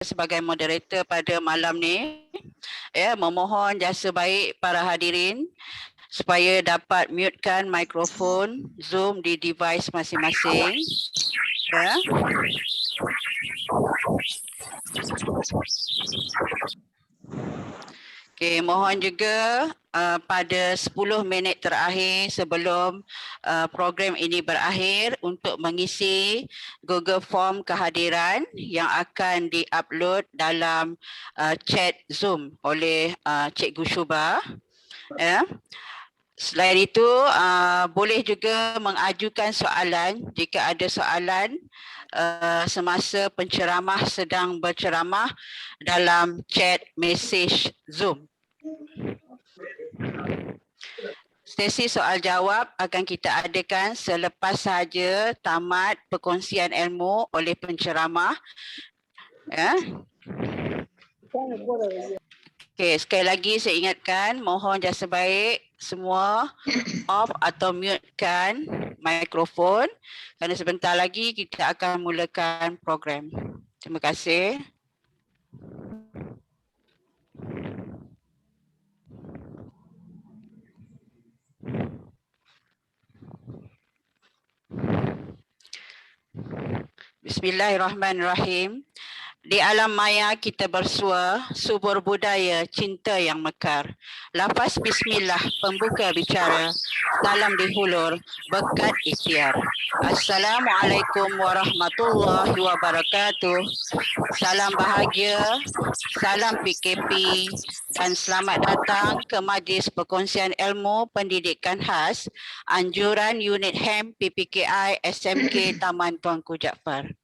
sebagai moderator pada malam ni. Ya, memohon jasa baik para hadirin supaya dapat mutekan mikrofon Zoom di device masing-masing. Ya. Okey, mohon juga pada 10 minit terakhir sebelum program ini berakhir untuk mengisi Google Form kehadiran yang akan di-upload dalam chat Zoom oleh Cikgu Syuba. Ya. Selain itu, boleh juga mengajukan soalan jika ada soalan semasa penceramah sedang berceramah dalam chat mesej Zoom. Sesi soal jawab akan kita adakan selepas sahaja tamat perkongsian ilmu oleh penceramah. Ya. Okey, sekali lagi saya ingatkan, mohon jasa baik semua off atau mutekan mikrofon kerana sebentar lagi kita akan mulakan program. Terima kasih. Bismillahirrahmanirrahim. Di alam maya kita bersua, subur budaya cinta yang mekar. Lafaz bismillah pembuka bicara, salam dihulur, berkat ikhtiar. Assalamualaikum warahmatullahi wabarakatuh. Salam bahagia, salam PKP dan selamat datang ke Majlis Perkongsian Ilmu Pendidikan Khas Anjuran Unit HEM PPKI SMK Taman Tuanku Jaafar.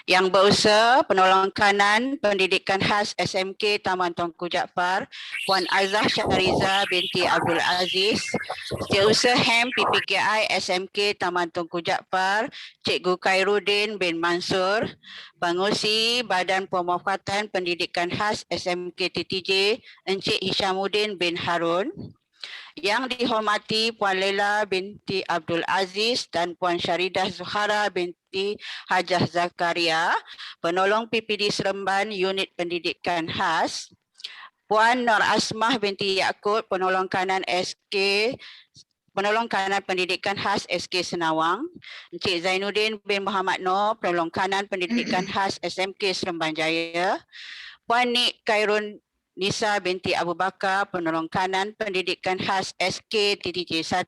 Yang berusaha penolong kanan pendidikan khas SMK Taman Tuanku Jaafar, Puan Aizah Syahriza binti Abdul Aziz, Setiausaha HEM PPKI SMK Taman Tuanku Jaafar, Cikgu Khairuddin bin Mansur, Pengurusi Badan Pemufakatan Pendidikan Khas SMK TTJ, Encik Hishamuddin bin Harun, yang dihormati Puan Laila binti Abdul Aziz dan Puan Syaridah Zuhara binti Hajah Zakaria, penolong PPD Seremban Unit Pendidikan Khas, Puan Nur Asmah binti Yaakob, penolong kanan Pendidikan Khas SK Senawang, Encik Zainuddin bin Muhammad Noor, penolong kanan Pendidikan Khas SMK Seremban Jaya, Puan Nik Khairun Nisa binti Abu Bakar, penolong kanan Pendidikan Khas SK TTJ 1,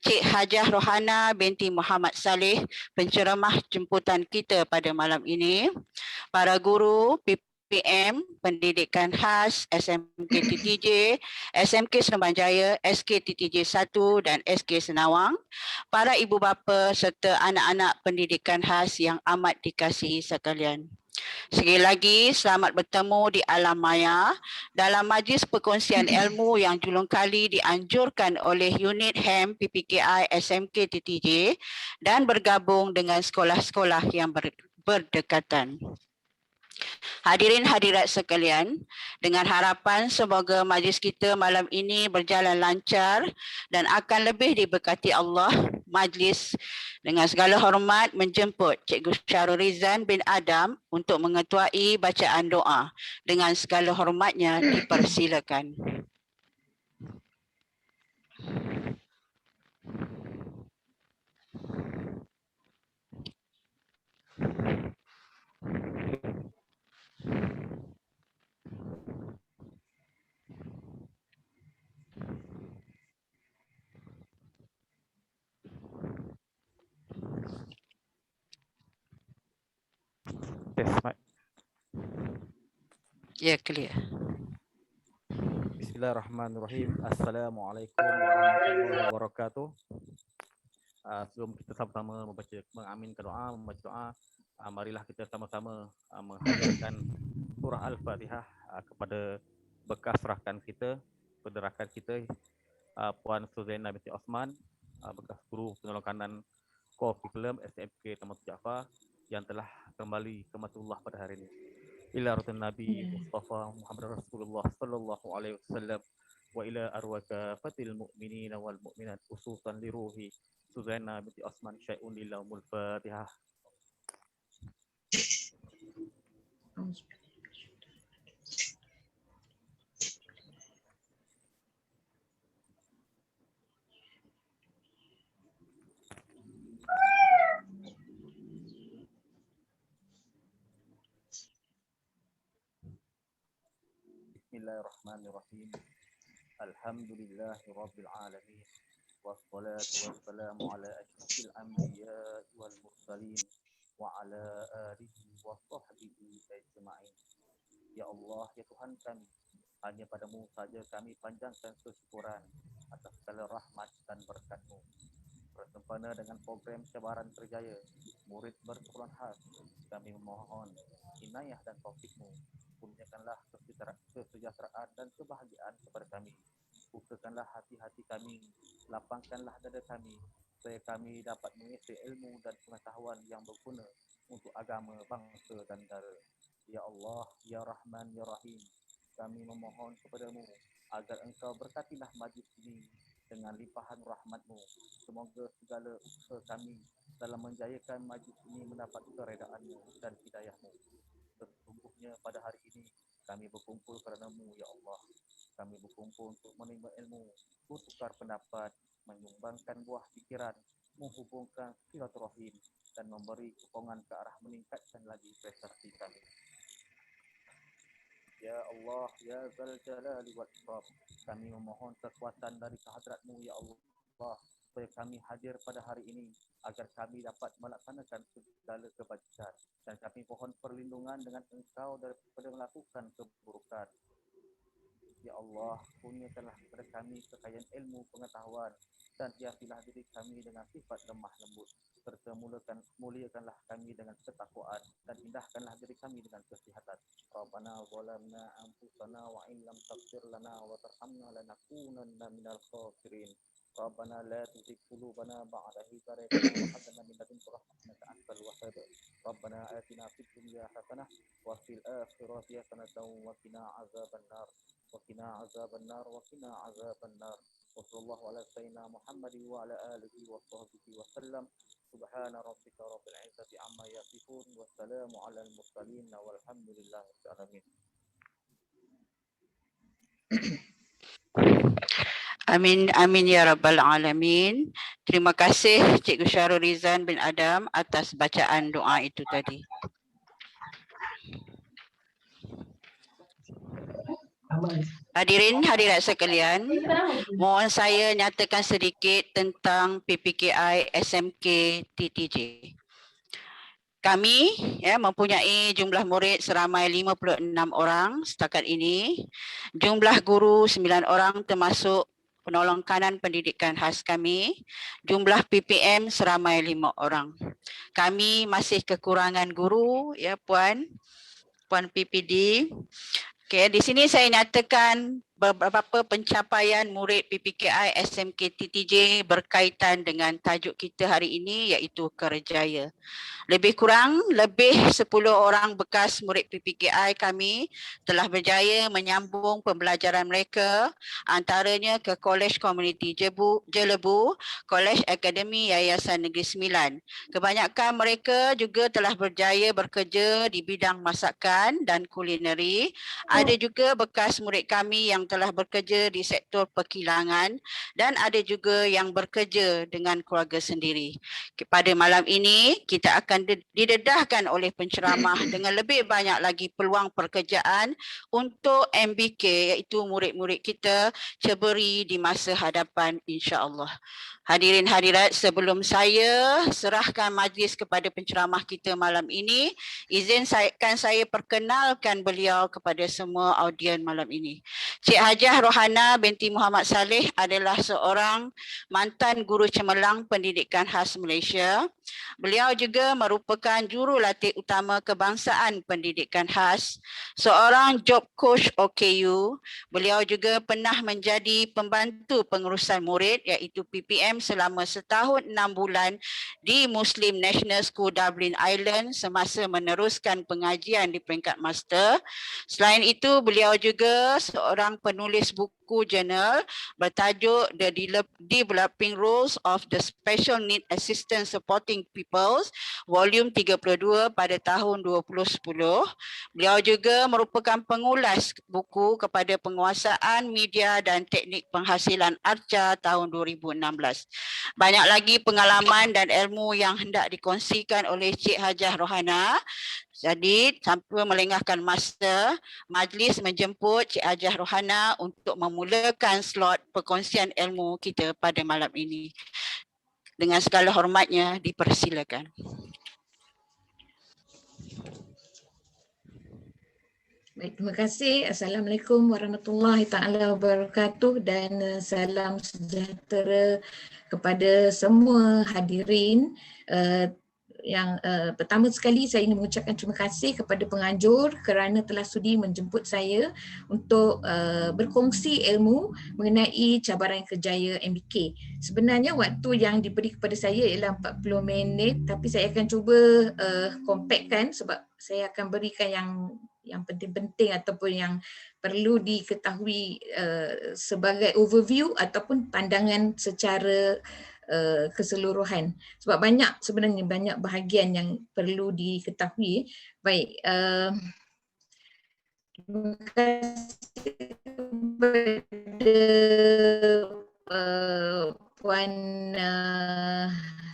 Cik Hajah Rohana binti Muhammad Saleh, penceramah jemputan kita pada malam ini, para guru PPM Pendidikan Khas SMK TTJ, SMK Seremban Jaya, SK TTJ 1 dan SK Senawang, para ibu bapa serta anak-anak pendidikan khas yang amat dikasihi sekalian. Sekali lagi, selamat bertemu di alam maya dalam majlis perkongsian ilmu yang julung kali dianjurkan oleh unit HEM PPKI SMK TTJ dan bergabung dengan sekolah-sekolah yang berdekatan. Hadirin hadirat sekalian, dengan harapan semoga majlis kita malam ini berjalan lancar dan akan lebih diberkati Allah, majlis dengan segala hormat menjemput Cikgu Syarul Rizan bin Adam untuk mengetuai bacaan doa. Dengan segala hormatnya dipersilakan. Test mic. Ya, clear. Bismillahirrahmanirrahim. Assalamualaikum warahmatullahi wabarakatuh. Sebelum kita sama-sama mengaminkan doa, membaca doa, marilah kita sama-sama menghadiahkan surah Al-Fatihah kepada bekas rakan kita, pederakan kita, Puan Suzaina binti Osman, bekas guru penolong kanan Curriculum SMK Taman Jaafar yang telah kembali ke Matullah pada hari ini. Ila rutan Nabi Mustafa Muhammad Rasulullah sallallahu alaihi wasallam wa ila arwaka fatil mu'minin wal mu'minat khususan li ruhi Suzaina binti Osman syai'un lillah Fatihah. Bismillahirrahmanirrahim. Alhamdulillahirabbil alamin. Wassalatu wassalamu ala asyrafil anbiya wal mursalin wa ala alihi wa sahbihi ajma'in. Ya Allah, ya Tuhan kami, hanya padamu saja kami panjangkan kesyukuran atas segala rahmat dan berkat-Mu. Bersempena dengan program cabaran terjaya, murid berkeperluan khas, kami memohon inayah dan taufik-Mu. Kurniakanlah kesejahteraan dan kebahagiaan kepada kami. Bukakanlah hati-hati kami, lapangkanlah dada kami, supaya kami dapat mengisi ilmu dan pengetahuan yang berguna untuk agama, bangsa dan negara. Ya Allah, Ya Rahman, Ya Rahim, kami memohon kepadamu agar Engkau berkatilah majlis ini dengan limpahan rahmat-Mu. Semoga segala usaha kami dalam menjayakan majlis ini mendapat keredaan-Mu dan hidayah-Mu. Sesungguhnya pada hari ini kami berkumpul kerana-Mu, Ya Allah. Kami berkumpul untuk menerima ilmu, bertukar pendapat, menyumbangkan buah fikiran, menghubungkan silaturahim dan memberi sokongan ke arah meningkatkan lagi prestasi kami. Ya Allah, Ya Zal Jalali wal Ikram, kami memohon kekuatan dari kehadrat-Mu, Ya Allah, supaya kami hadir pada hari ini agar kami dapat melaksanakan segala kebajikan, dan kami mohon perlindungan dengan Engkau daripada melakukan keburukan. Ya Allah, kurniakanlah kepada kami kekayaan ilmu pengetahuan dan hiasilah diri kami dengan sifat lemah lembut, serta muliakanlah kami dengan ketakwaan dan indahkanlah diri kami dengan kesihatan. Rabbana zalamna anfusana wa in lam taghfir lana wa tarhamna lanakunanna minal khasirin. Rabbana la tuzigh qulubana ba'da idh hadaytana wa hab lana min ladunka rahmatan innaka antal wahhab. Rabbana atina fid dunya hasanah wa fil akhirati hasanatan wa qina azabannar. وقنا عذاب النار وقنا عذاب النار وصلى الله على سيدنا محمد وعلى آله وصحبه وسلم سبحان ربك رب العزة عما يصفون والسلام على المرسلين والحمد لله رب العالمين. Amin, amin ya rabbal alamin. Terima kasih Cikgu Syahrul Rizan bin Adam atas bacaan doa itu tadi. Hadirin hadirat sekalian, mohon saya nyatakan sedikit tentang PPKI SMK TTJ. Kami mempunyai jumlah murid seramai 56 orang setakat ini. Jumlah guru 9 orang termasuk penolong kanan pendidikan khas kami. Jumlah PPM seramai 5 orang. Kami masih kekurangan guru, ya Puan PPD. Okay, di sini saya nyatakan beberapa pencapaian murid PPKI SMK TTJ berkaitan dengan tajuk kita hari ini, iaitu kerjaya. Lebih 10 orang bekas murid PPKI kami telah berjaya menyambung pembelajaran mereka, antaranya ke Kolej Komuniti Jelebu, Kolej Akademi Yayasan Negeri Sembilan. Kebanyakan mereka juga telah berjaya bekerja di bidang masakan dan kulineri. Ada juga bekas murid kami yang telah bekerja di sektor perkilangan dan ada juga yang bekerja dengan keluarga sendiri. Pada malam ini kita akan didedahkan oleh penceramah dengan lebih banyak lagi peluang pekerjaan untuk MBK, iaitu murid-murid kita ceburi di masa hadapan, insya-Allah. Hadirin hadirat, sebelum saya serahkan majlis kepada penceramah kita malam ini, izinkan saya perkenalkan beliau kepada semua audien malam ini. Cik Hajah Rohana binti Muhammad Saleh adalah seorang mantan guru cemerlang pendidikan khas Malaysia. Beliau juga merupakan jurulatih utama kebangsaan pendidikan khas, seorang job coach OKU. Beliau juga pernah menjadi pembantu pengurusan murid, iaitu PPM selama setahun 6 bulan di Muslim National School Dublin, Ireland semasa meneruskan pengajian di peringkat master. Selain itu, beliau juga seorang penulis buku buku jurnal bertajuk The Developing Roles of the Special Need Assistance Supporting Peoples, volume 32 pada tahun 2010. Beliau juga merupakan pengulas buku kepada penguasaan media dan teknik penghasilan Arca tahun 2016. Banyak lagi pengalaman dan ilmu yang hendak dikongsikan oleh Cik Hajah Rohana. Jadi, tanpa melengahkan masa, majlis menjemput Cik Hajah Rohana untuk memulakan slot perkongsian ilmu kita pada malam ini. Dengan segala hormatnya, dipersilakan. Baik, terima kasih. Assalamualaikum warahmatullahi taala wabarakatuh dan salam sejahtera kepada semua hadirin. Yang pertama sekali saya ingin mengucapkan terima kasih kepada penganjur kerana telah sudi menjemput saya untuk berkongsi ilmu mengenai cabaran kerjaya MBK. Sebenarnya waktu yang diberi kepada saya ialah 40 minit, tapi saya akan cuba compactkan sebab saya akan berikan yang penting-penting ataupun yang perlu diketahui sebagai overview ataupun pandangan secara keseluruhan, sebab sebenarnya banyak bahagian yang perlu diketahui. Baik, terima kasih kepada Puan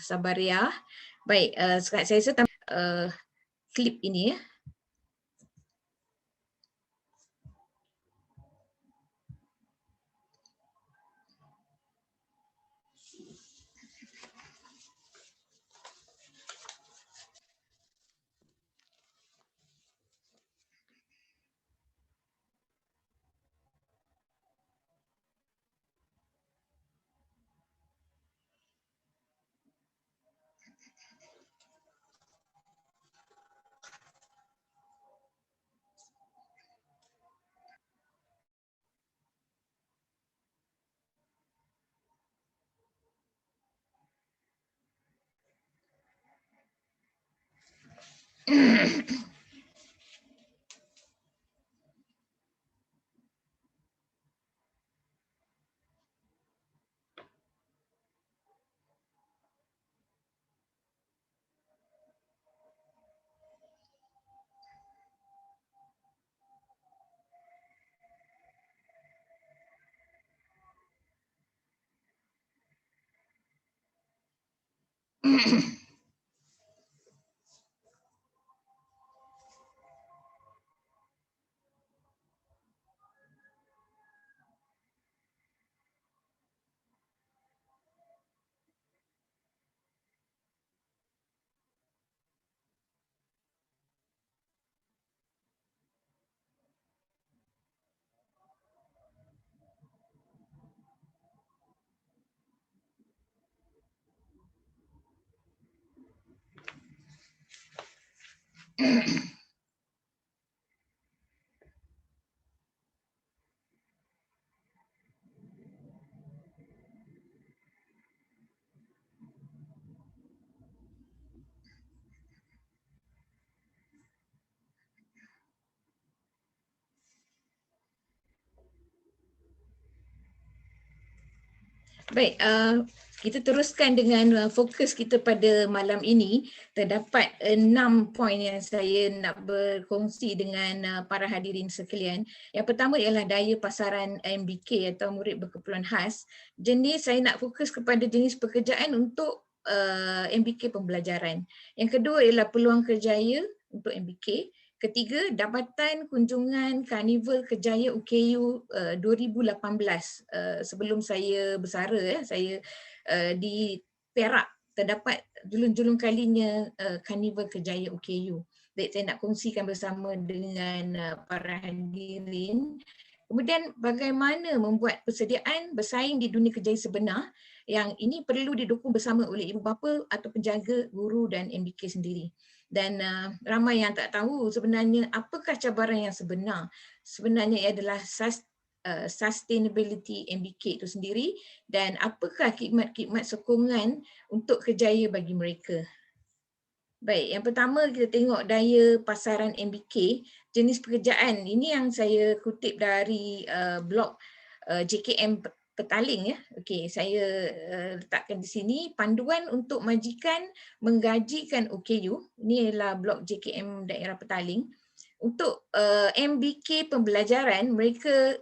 Sabariah. Baik, saya serta klip ini ya. Baik, kita teruskan dengan fokus kita pada malam ini. Terdapat 6 poin yang saya nak berkongsi dengan para hadirin sekalian. Yang pertama ialah daya pasaran MBK atau murid berkeperluan khas. Jenis saya nak fokus kepada jenis pekerjaan untuk MBK pembelajaran. Yang kedua ialah peluang kerjaya untuk MBK. Ketiga, Dapatan Kunjungan Karnival Kerjaya UKU 2018. Sebelum saya bersara, saya di Perak terdapat julung-julung kalinya Karnival Kerjaya UKU. Baik, saya nak kongsikan bersama dengan para hadirin. Kemudian bagaimana membuat persediaan bersaing di dunia kerjaya sebenar, yang ini perlu didukung bersama oleh ibu bapa atau penjaga, guru dan MBK sendiri. Dan ramai yang tak tahu sebenarnya apakah cabaran yang sebenar. Sebenarnya ia adalah sustainability MBK itu sendiri dan apakah khidmat-khidmat sokongan untuk kerjaya bagi mereka. Baik, yang pertama kita tengok daya pasaran MBK, jenis pekerjaan. Ini yang saya kutip dari blog JKM Petaling ya. Okey, saya letakkan di sini panduan untuk majikan menggajikan OKU. Ini adalah blok JKM daerah Petaling. Untuk MBK pembelajaran mereka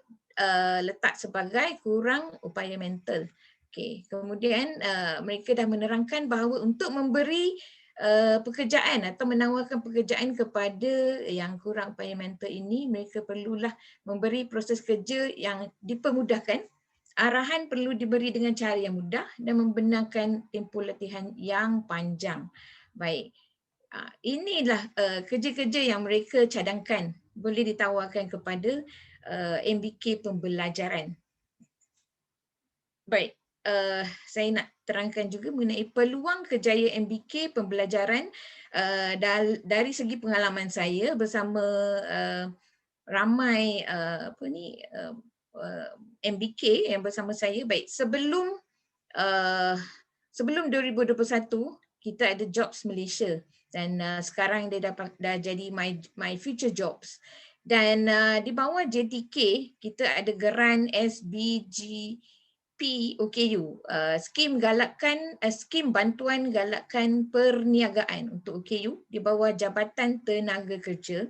letak sebagai kurang upaya mental. Okey, kemudian mereka dah menerangkan bahawa untuk memberi pekerjaan atau menawarkan pekerjaan kepada yang kurang upaya mental ini, mereka perlulah memberi proses kerja yang dipermudahkan. Arahan perlu diberi dengan cara yang mudah dan membenarkan tempoh latihan yang panjang. Baik, inilah kerja-kerja yang mereka cadangkan boleh ditawarkan kepada MBK pembelajaran. Baik, saya nak terangkan juga mengenai peluang kejayaan MBK pembelajaran dari segi pengalaman saya bersama ramai MBK yang bersama saya. Baik, sebelum 2021 kita ada Jobs Malaysia dan sekarang dia dah jadi My Future Jobs. Dan di bawah JTK kita ada geran SBGP OKU, skim bantuan galakkan perniagaan untuk OKU di bawah Jabatan Tenaga Kerja,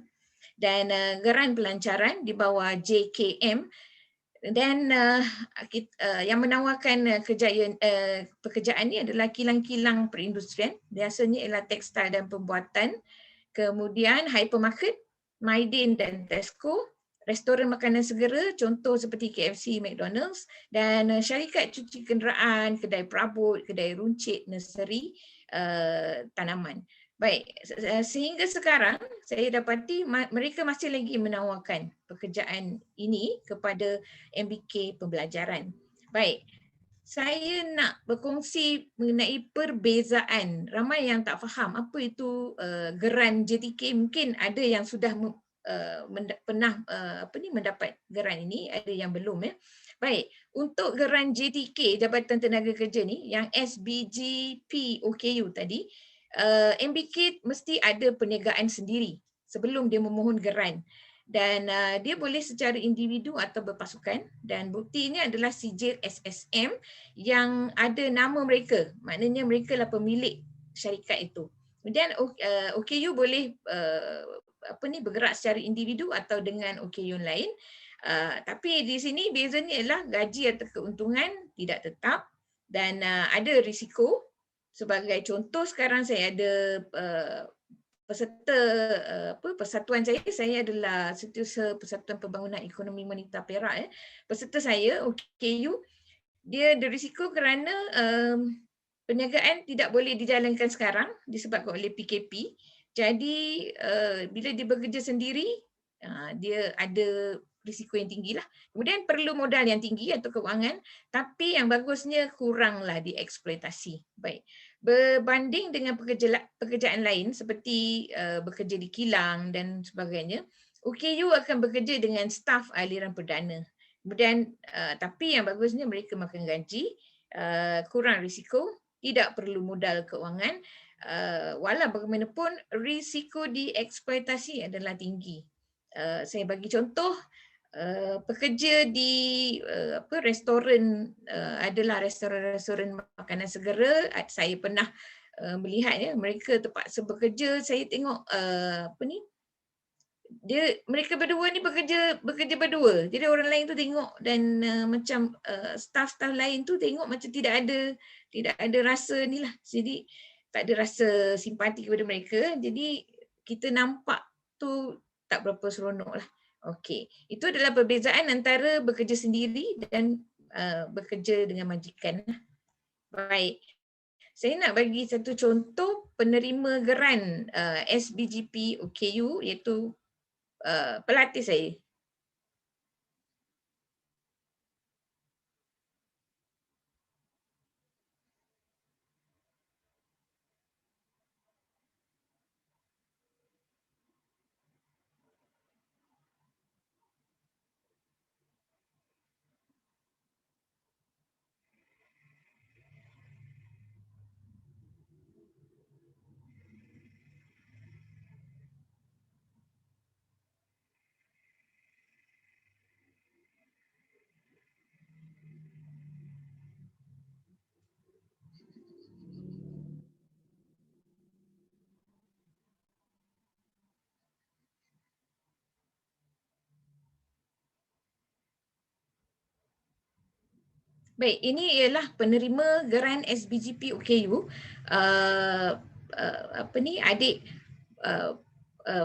dan geran pelancaran di bawah JKM, dan yang menawarkan pekerjaan ni adalah kilang-kilang perindustrian, biasanya ialah tekstil dan pembuatan, kemudian hypermarket, Maidin dan Tesco, restoran makanan segera contoh seperti KFC, McDonald's, dan syarikat cuci kenderaan, kedai perabot, kedai runcit, nursery tanaman. Baik, sehingga sekarang saya dapati mereka masih lagi menawarkan pekerjaan ini kepada MBK pembelajaran. Baik, saya nak berkongsi mengenai perbezaan. Ramai yang tak faham apa itu geran JTK. Mungkin ada yang sudah pernah mendapat geran ini, ada yang belum ya. Baik, untuk geran JTK Jabatan Tenaga Kerja ni, yang SBGP OKU tadi, MBK mesti ada perniagaan sendiri sebelum dia memohon geran, dan dia boleh secara individu atau berpasukan, dan bukti ini adalah sijil SSM yang ada nama mereka, maknanya mereka lah pemilik syarikat itu. Kemudian OKU boleh bergerak secara individu atau dengan OKU lain. Tapi di sini bezanya ialah gaji atau keuntungan tidak tetap dan ada risiko. Sebagai contoh, sekarang saya ada peserta persatuan saya adalah Setiausaha Persatuan Pembangunan Ekonomi Monetar Perak. Peserta saya OKU, dia ada risiko kerana perniagaan tidak boleh dijalankan sekarang disebabkan oleh PKP. Jadi bila dia bekerja sendiri, dia ada risiko yang tinggi lah. Kemudian perlu modal yang tinggi atau kewangan, tapi yang bagusnya kuranglah dieksploitasi. Baik. Berbanding dengan pekerjaan lain seperti bekerja di kilang dan sebagainya, OKU akan bekerja dengan staf aliran perdana. Kemudian tapi yang bagusnya mereka makan gaji, kurang risiko, tidak perlu modal keuangan, walau bagaimanapun risiko dieksploitasi adalah tinggi. Saya bagi contoh, pekerja di restoran, adalah restoran makanan segera. Saya pernah melihat ya, mereka terpaksa bekerja. Saya tengok mereka berdua ni bekerja berdua. Jadi orang lain tu tengok dan macam staff-staff lain tu tengok macam tidak ada rasa ni lah. Jadi tak ada rasa simpati kepada mereka. Jadi kita nampak tu tak berapa seronok lah. Okey, itu adalah perbezaan antara bekerja sendiri dan bekerja dengan majikan. Baik, saya nak bagi satu contoh penerima geran SBGP OKU, iaitu pelatih saya. Baik, ini ialah penerima geran SBGP OKU. Adik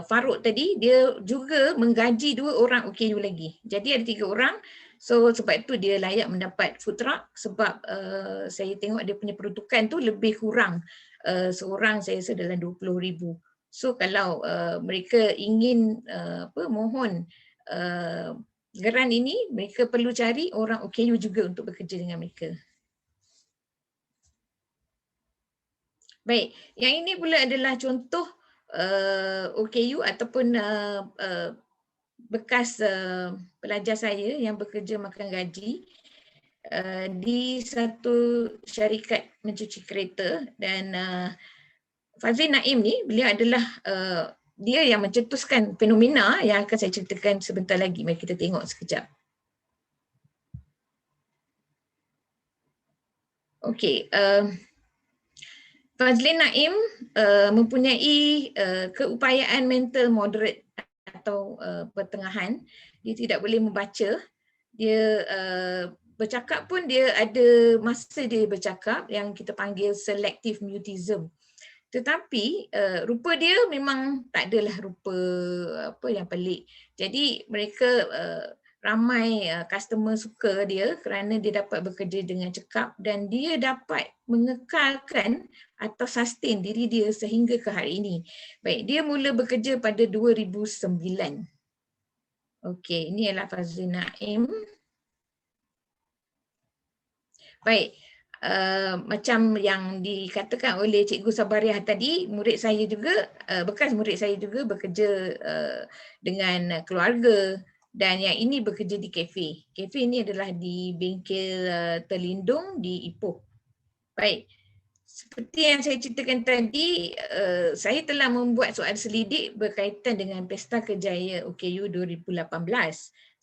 Farouk tadi, dia juga menggaji 2 orang OKU lagi. Jadi ada 3 orang. So sebab itu dia layak mendapat food truck sebab saya tengok dia punya peruntukan tu lebih kurang seorang saya rasa dalam 20,000. So kalau mereka ingin mohon geran ini, mereka perlu cari orang OKU juga untuk bekerja dengan mereka. Baik, yang ini pula adalah contoh OKU ataupun bekas pelajar saya yang bekerja makan gaji di satu syarikat mencuci kereta, dan Fazil Naim ni, beliau adalah dia yang mencetuskan fenomena yang akan saya ceritakan sebentar lagi. Mari kita tengok sekejap. Okey, Fazlin Naim mempunyai keupayaan mental moderate atau pertengahan. Dia tidak boleh membaca. Dia bercakap pun dia ada masa dia bercakap yang kita panggil selective mutism. Tetapi rupa dia memang tak adalah rupa apa yang pelik. Jadi mereka ramai customer suka dia kerana dia dapat bekerja dengan cekap dan dia dapat mengekalkan atau sustain diri dia sehingga ke hari ini. Baik, dia mula bekerja pada 2009. Okey, ini adalah Fazlin Naim. Baik. Macam yang dikatakan oleh Cikgu Sabariah tadi, murid saya juga, bekas murid saya juga bekerja dengan keluarga, dan yang ini bekerja di kafe. Kafe ini adalah di bengkel terlindung di Ipoh. Baik, seperti yang saya ceritakan tadi, saya telah membuat soal selidik berkaitan dengan Pesta Kerjaya OKU 2018.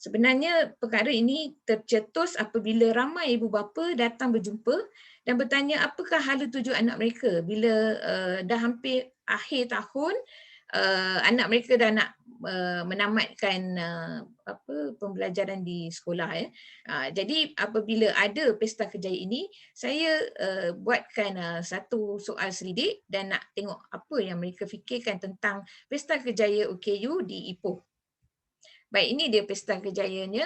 Sebenarnya perkara ini tercetus apabila ramai ibu bapa datang berjumpa dan bertanya apakah hala tuju anak mereka bila dah hampir akhir tahun, anak mereka dah nak menamatkan pembelajaran di sekolah. Jadi apabila ada Pesta Kerjaya ini, saya buatkan satu soal selidik dan nak tengok apa yang mereka fikirkan tentang Pesta Kerjaya OKU di Ipoh. Baik, ini dia Pesta Kerjayanya,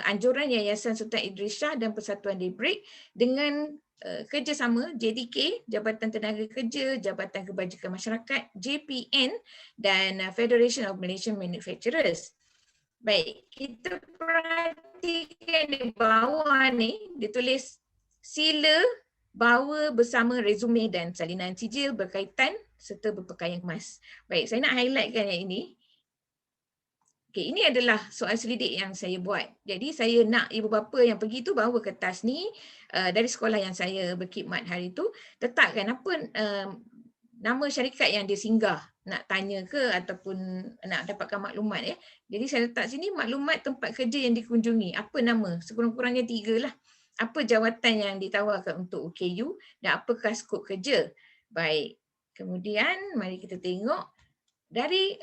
anjuran Yayasan Sultan Idris Shah dan Persatuan Debrik dengan kerjasama JDK, Jabatan Tenaga Kerja, Jabatan Kebajikan Masyarakat, JPN dan Federation of Malaysian Manufacturers. Baik, kita perhatikan di bawah ni, ditulis sila bawa bersama resume dan salinan sijil berkaitan serta berpakaian kemas. Baik, saya nak highlightkan yang ini. Okay, ini adalah soal selidik yang saya buat. Jadi saya nak ibu bapa yang pergi tu bawa kertas ni dari sekolah yang saya berkhidmat hari tu, letakkan apa nama syarikat yang dia singgah, nak tanya ke ataupun nak dapatkan maklumat ya. Jadi saya letak sini maklumat tempat kerja yang dikunjungi. Apa nama? Sekurang-kurangnya 3 lah. Apa jawatan yang ditawarkan untuk OKU dan apakah skop kerja. Baik. Kemudian mari kita tengok dari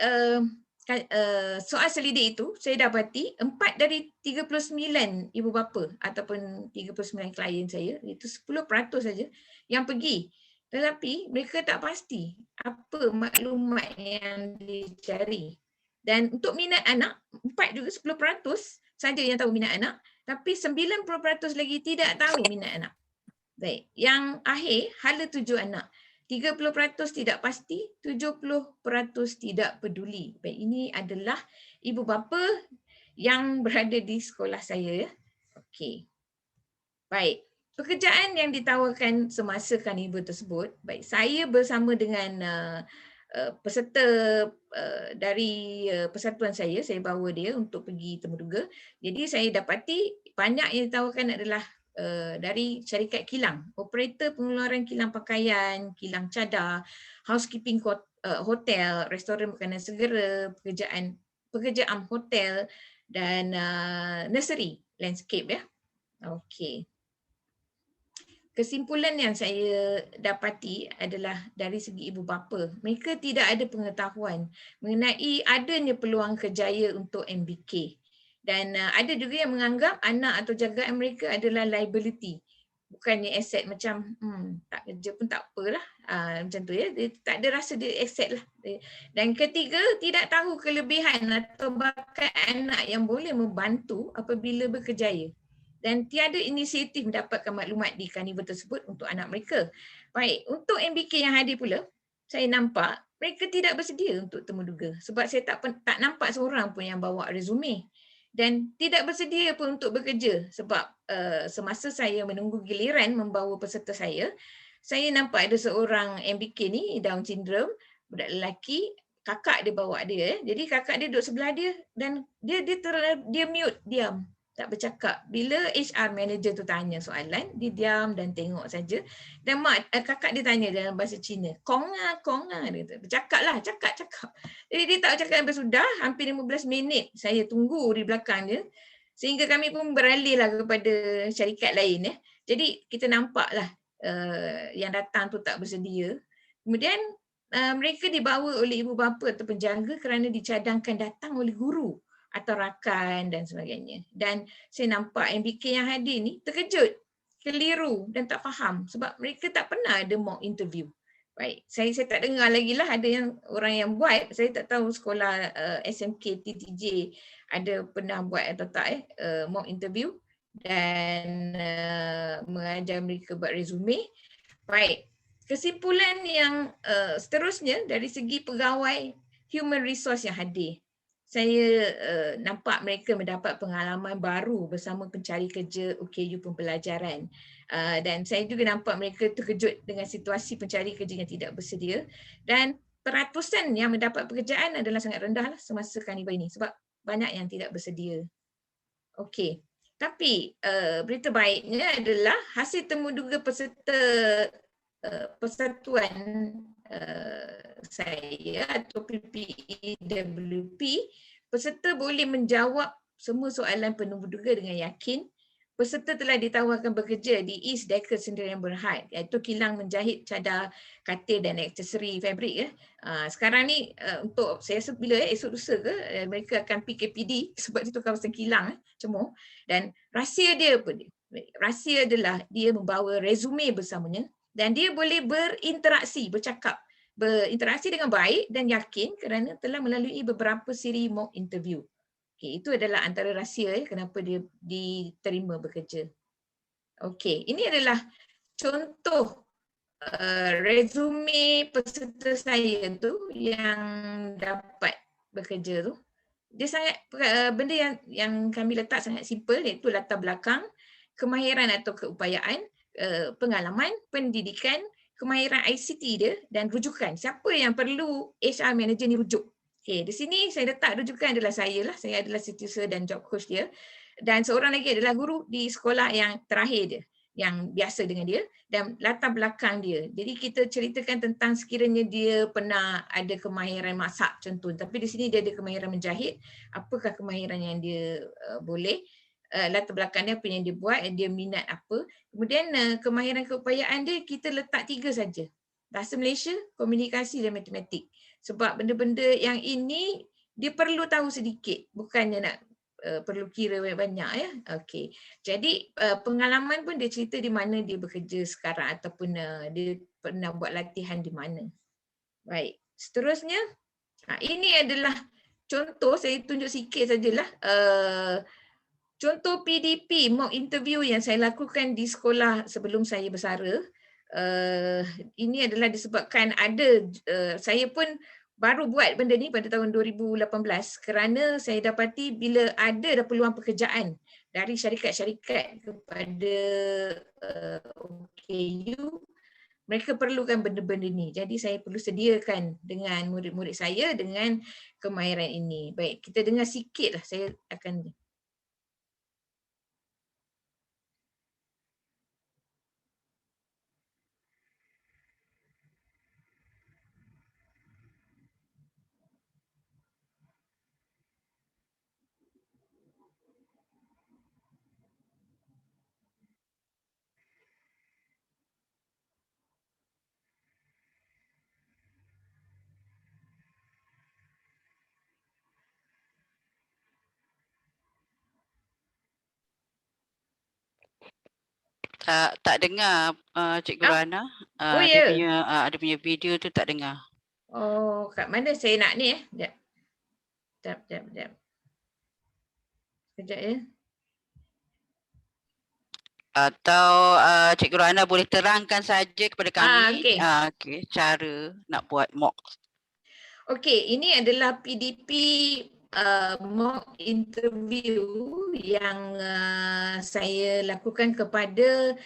soal selidik itu, saya dapati 4 dari 39 ibu bapa ataupun 39 klien saya, itu 10% saja yang pergi. Tetapi mereka tak pasti apa maklumat yang dicari. Dan untuk minat anak, 4 juga 10% saja yang tahu minat anak, tapi 90% lagi tidak tahu minat anak. Baik, yang akhir hala tuju anak. 30% tidak pasti, 70% tidak peduli. Baik, ini adalah ibu bapa yang berada di sekolah saya. Ya. Okey. Baik, pekerjaan yang ditawarkan semasa carnival tersebut, baik, saya bersama dengan peserta dari persatuan saya bawa dia untuk pergi Temuduga. Jadi saya dapati banyak yang ditawarkan adalah dari syarikat kilang, operator pengeluaran kilang pakaian, kilang cadar, housekeeping hotel, restoran makanan segera, pekerjaan hotel dan nursery, landscape ya. Okey. Kesimpulan yang saya dapati adalah dari segi ibu bapa, mereka tidak ada pengetahuan mengenai adanya peluang kerjaya untuk MBK. Dan ada juga yang menganggap anak atau jagaan mereka adalah liability. Bukannya aset, macam tak kerja pun tak apalah. Macam tu ya. Dia tak ada rasa dia aset lah. Dan ketiga, tidak tahu kelebihan atau bakat anak yang boleh membantu apabila berkejaya. Dan tiada inisiatif mendapatkan maklumat di karnival tersebut untuk anak mereka. Baik, untuk MBK yang hadir pula, saya nampak mereka tidak bersedia untuk temuduga. Sebab saya tak nampak seorang pun yang bawa resume. Dan tidak bersedia pun untuk bekerja sebab semasa saya menunggu giliran membawa peserta saya nampak ada seorang MBK ni Down syndrome, budak lelaki, kakak dia bawa dia. Jadi kakak dia duduk sebelah dia dan dia mute, diam, tak bercakap. Bila HR manager tu tanya soalan, dia diam dan tengok saja. Dan kakak dia tanya dalam bahasa Cina, konga, dia kata, cakap. Jadi dia tak bercakap sampai sudah, hampir 15 minit saya tunggu di belakang dia. Sehingga kami pun beralihlah kepada syarikat lain. Jadi kita nampaklah yang datang tu tak bersedia. Kemudian mereka dibawa oleh ibu bapa atau penjaga kerana dicadangkan datang oleh guru atau rakan dan sebagainya. Dan saya nampak MBK yang hadir ni terkejut, keliru dan tak faham sebab mereka tak pernah ada mock interview. Baik, saya tak dengar lagi lah ada yang orang yang buat. Saya tak tahu sekolah SMK TTJ ada pernah buat atau tak mock interview dan mengajar mereka buat resume. Baik, kesimpulan yang seterusnya dari segi pegawai human resource yang hadir. Saya nampak mereka mendapat pengalaman baru bersama pencari kerja OKU pembelajaran. Dan saya juga nampak mereka terkejut dengan situasi pencari kerja yang tidak bersedia. Dan peratusan yang mendapat pekerjaan adalah sangat rendah lah semasa karnival ini sebab banyak yang tidak bersedia. Okey. Tapi berita baiknya adalah hasil temuduga peserta persatuan saya atau PPEWP, peserta boleh menjawab semua soalan penemuduga dengan yakin. Peserta telah ditawarkan bekerja di East Decker Sdn Bhd, iaitu kilang menjahit cadar, katil dan aksesori fabrik. Sekarang ni untuk saya rasa bila esok lusa ke mereka akan PKPD sebab itu kawasan kilang Cemor. Dan rahsia dia apa dia? Rahsia adalah dia membawa resume bersamanya dan dia boleh berinteraksi dengan baik dan yakin kerana telah melalui beberapa siri mock interview. Okay, itu adalah antara rahsia kenapa dia diterima bekerja. Okey, ini adalah contoh resume peserta saya tu yang dapat bekerja tu. Dia sangat benda yang kami letak sangat simple, iaitu latar belakang, kemahiran atau keupayaan, pengalaman, pendidikan, kemahiran ICT dia dan rujukan. Siapa yang perlu HR manager ni rujuk? Okay, di sini saya letak rujukan adalah saya lah. Saya adalah setuser dan job coach dia. Dan seorang lagi adalah guru di sekolah yang terakhir dia, yang biasa dengan dia, dan latar belakang dia. Jadi kita ceritakan tentang sekiranya dia pernah ada kemahiran masak contoh, tapi di sini dia ada kemahiran menjahit, apakah kemahiran yang dia boleh, latar belakang dia apa yang dia buat, dia minat apa. Kemudian kemahiran keupayaan dia kita letak 3 saja. Bahasa Malaysia, komunikasi dan matematik. Sebab benda-benda yang ini dia perlu tahu sedikit, bukannya nak perlu kira banyak ya. Okey. Jadi pengalaman pun dia cerita di mana dia bekerja sekarang ataupun dia pernah buat latihan di mana. Baik. Seterusnya, ini adalah contoh, saya tunjuk sikit sajalah. Contoh PDP, mock interview yang saya lakukan di sekolah sebelum saya bersara. Ini adalah disebabkan ada, saya pun baru buat benda ni pada tahun 2018 kerana saya dapati bila ada peluang pekerjaan dari syarikat-syarikat kepada OKU, mereka perlukan benda-benda ni. Jadi saya perlu sediakan dengan murid-murid saya dengan kemahiran ini. Baik, kita dengar sikit lah, saya akan Tak dengar Cikgu Ah, Rana. oh Dia ya. punya dia punya video tu tak dengar. Oh, kat mana saya nak ni Sekejap. Sekejap. Sekejap ya. Atau Cikgu Rana boleh terangkan saja kepada kami Okey. okey, cara nak buat mock. Okey, ini adalah PDP mock interview yang saya lakukan kepada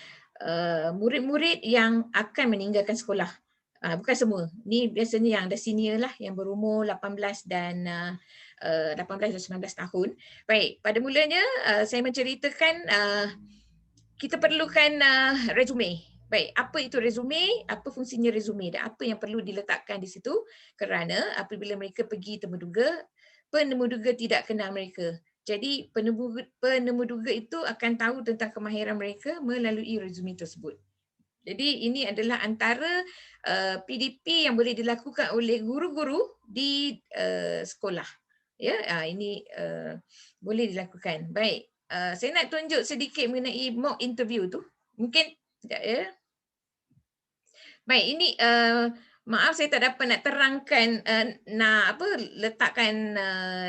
murid-murid yang akan meninggalkan sekolah. Bukan semua. Ni biasanya yang dah senior lah, yang berumur 18 dan 18 dan 19 tahun. Baik, pada mulanya saya menceritakan kita perlukan resume. Baik, apa itu resume, apa fungsinya resume dan apa yang perlu diletakkan di situ, kerana apabila mereka pergi temuduga, penemuduga tidak kenal mereka. Jadi penemuduga itu akan tahu tentang kemahiran mereka melalui resume tersebut. Jadi ini adalah antara PDP yang boleh dilakukan oleh guru-guru di sekolah. Ya, ini boleh dilakukan. Baik, saya nak tunjuk sedikit mengenai mock interview tu. Mungkin sekejap ya. Baik, ini maaf saya tak dapat nak terangkan letakkan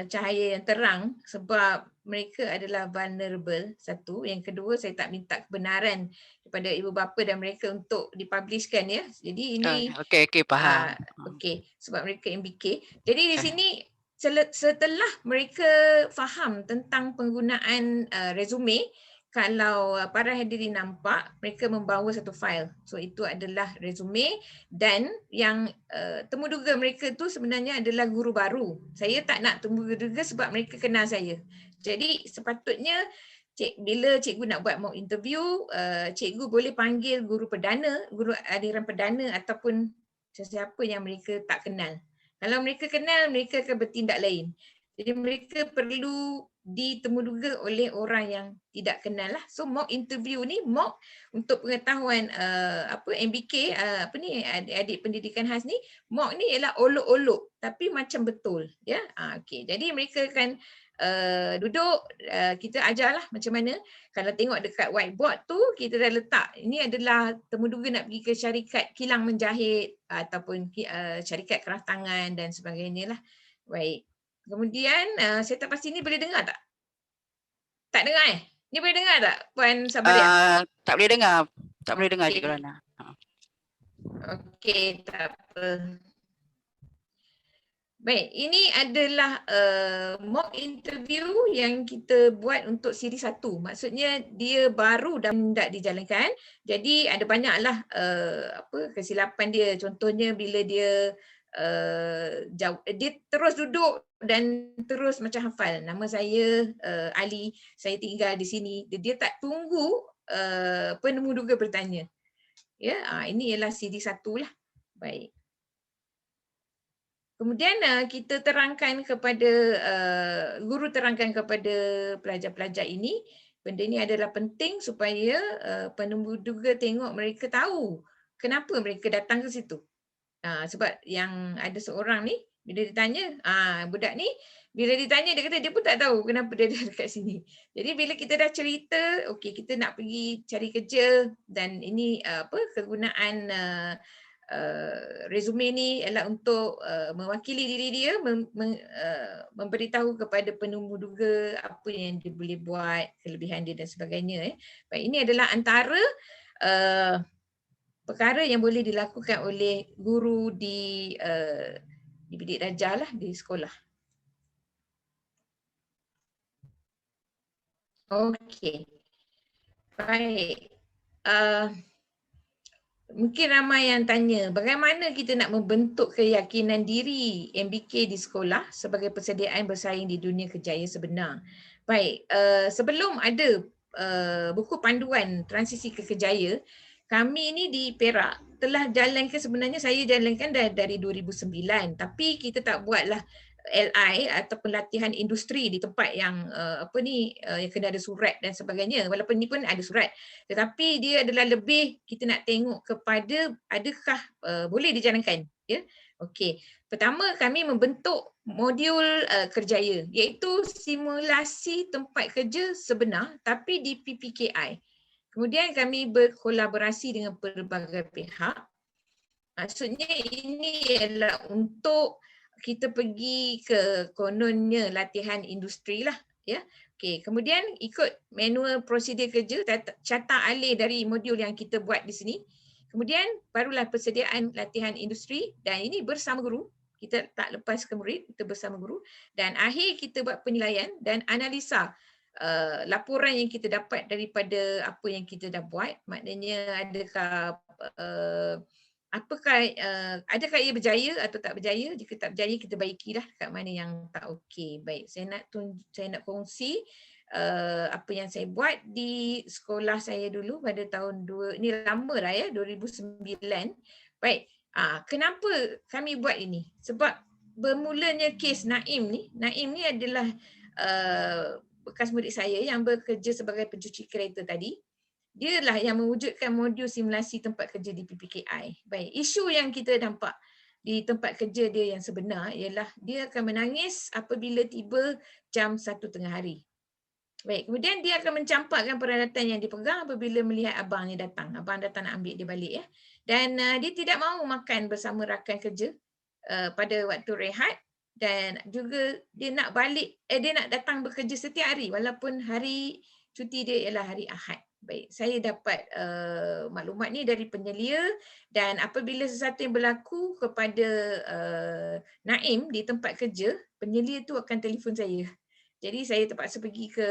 cahaya yang terang sebab mereka adalah vulnerable, satu. Yang kedua, saya tak minta kebenaran kepada ibu bapa dan mereka untuk dipublishkan ya. Jadi ini Okey, faham. okey, sebab mereka MBK. Jadi di sini setelah mereka faham tentang penggunaan resume, kalau para hadirin nampak, mereka membawa satu file. So itu adalah resume dan yang temuduga mereka tu sebenarnya adalah guru baru. Saya tak nak temuduga sebab mereka kenal saya. Jadi sepatutnya bila cikgu nak buat mock interview, cikgu boleh panggil guru perdana, guru aliran perdana ataupun sesiapa yang mereka tak kenal. Kalau mereka kenal, mereka akan bertindak lain. Jadi mereka perlu ditemuduga oleh orang yang tidak kenal lah. So mock interview ni mock untuk pengetahuan MBK adik pendidikan khas ni, mock ni ialah olok-olok tapi macam betul ya. Okey. Jadi mereka akan duduk, kita ajarlah macam mana. Kalau tengok dekat whiteboard tu kita dah letak ini adalah temuduga nak pergi ke syarikat kilang menjahit ataupun syarikat keraftangan dan sebagainya lah. Baik. Kemudian saya tak pasti ni boleh dengar tak? Tak dengar Ni boleh dengar tak Puan Sabaria? Tak boleh dengar. Tak boleh dengar Okey. Cikgu Rana. Okey, tak apa. Baik, ini adalah mock interview yang kita buat untuk siri 1. Maksudnya dia baru dan tidak dijalankan. Jadi ada banyaklah kesilapan dia. Contohnya bila dia dia terus duduk dan terus macam hafal. Nama saya Ali, saya tinggal di sini. Dia tak tunggu penemuduga bertanya. Ya, ini ialah siri 1 lah. Baik. Kemudian kita terangkan kepada guru terangkan kepada pelajar-pelajar ini, benda ini adalah penting supaya penemuduga tengok mereka tahu kenapa mereka datang ke situ. Sebab yang ada seorang ni bila ditanya, budak ni bila ditanya dia kata dia pun tak tahu kenapa dia ada dekat sini. Jadi bila kita dah cerita, okey kita nak pergi cari kerja dan ini kegunaan resume ni ialah untuk mewakili diri dia, memberitahu kepada penemuduga apa yang dia boleh buat, kelebihan dia dan sebagainya. Baik, ini adalah antara perkara yang boleh dilakukan oleh guru di bidik darjah lah, di sekolah. Okey. Baik. Mungkin ramai yang tanya, bagaimana kita nak membentuk keyakinan diri MBK di sekolah sebagai persediaan bersaing di dunia kerjaya sebenar. Baik, sebelum ada buku panduan transisi ke kerjaya, kami ni di Perak telah jalankan, sebenarnya saya jalankan dari 2009, tapi kita tak buatlah LI ataupun latihan industri di tempat yang yang kena ada surat dan sebagainya, walaupun ni pun ada surat, tetapi dia adalah lebih kita nak tengok kepada adakah boleh dijalankan ya. Okey, pertama kami membentuk modul kerjaya iaitu simulasi tempat kerja sebenar tapi di PPKI. Kemudian kami berkolaborasi dengan pelbagai pihak. Maksudnya ini adalah untuk kita pergi ke kononnya latihan industri lah, ya. Okey, kemudian ikut manual prosedur kerja, catat alih dari modul yang kita buat di sini. Kemudian barulah persediaan latihan industri dan ini bersama guru. Kita tak lepas ke murid, kita bersama guru. Dan akhir kita buat penilaian dan analisa laporan yang kita dapat daripada apa yang kita dah buat. Maknanya adakah adakah ia berjaya atau tak berjaya. Jika tak berjaya, kita baikilah kat mana yang tak okey. Baik, saya nak kongsi apa yang saya buat di sekolah saya dulu pada tahun ini lama dah ya, 2009. Baik, kenapa kami buat ini? Sebab bermulanya kes Naim ni adalah bekas murid saya yang bekerja sebagai pencuci kereta tadi. Dialah yang mewujudkan modul simulasi tempat kerja di PPKI. Baik, isu yang kita nampak di tempat kerja dia yang sebenar ialah dia akan menangis apabila tiba jam 1 tengah hari. Baik, kemudian dia akan mencampakkan peralatan yang dipegang apabila melihat abangnya datang. Abang datang nak ambil dia balik ya. Dan dia tidak mahu makan bersama rakan kerja pada waktu rehat dan juga dia nak balik, dia nak datang bekerja setiap hari walaupun hari cuti dia ialah hari Ahad. Baik, saya dapat maklumat ni dari penyelia dan apabila sesuatu yang berlaku kepada Naim di tempat kerja, penyelia tu akan telefon saya. Jadi saya terpaksa pergi ke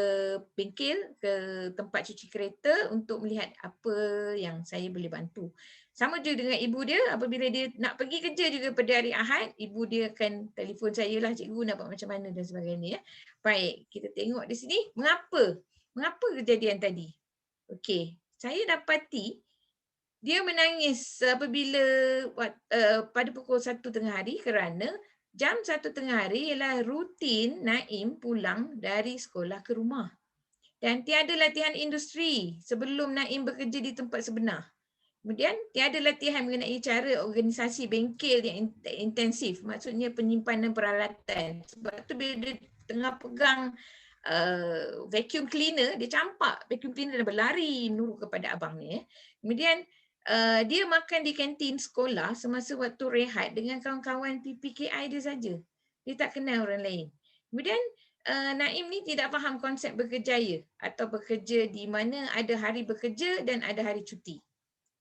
bengkel, ke tempat cuci kereta untuk melihat apa yang saya boleh bantu. Sama juga dengan ibu dia, apabila dia nak pergi kerja juga pada hari Ahad, ibu dia akan telefon saya lah, cikgu nak buat macam mana dan sebagainya. Baik, kita tengok di sini, mengapa kejadian tadi? Okey, saya dapati dia menangis apabila pada pukul 1 tengah hari kerana jam 1 tengah hari ialah rutin Naim pulang dari sekolah ke rumah. Dan tiada latihan industri sebelum Naim bekerja di tempat sebenar. Kemudian tiada latihan mengenai cara organisasi bengkel yang intensif. Maksudnya penyimpanan peralatan. Sebab tu bila dia tengah pegang vacuum cleaner, dia campak vacuum cleaner dan berlari menurut kepada abang ni. Kemudian dia makan di kantin sekolah semasa waktu rehat dengan kawan-kawan PPKI dia saja. Dia tak kenal orang lain. Kemudian Naim ni tidak faham konsep berkejaya atau bekerja di mana ada hari bekerja dan ada hari cuti.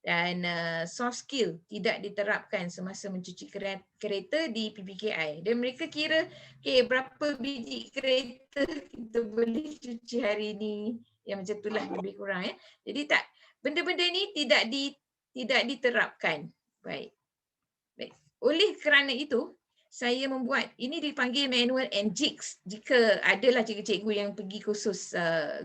Dan soft skill tidak diterapkan semasa mencuci kereta di PPKI. Dan mereka kira, okay, berapa biji kereta kita boleh cuci hari ini. Yang macam itulah lebih kurang. Ya. Jadi tak, benda-benda ni tidak diterapkan. Baik. Oleh kerana itu, saya membuat, ini dipanggil manual and jigs. Jika adalah cikgu-cikgu yang pergi kursus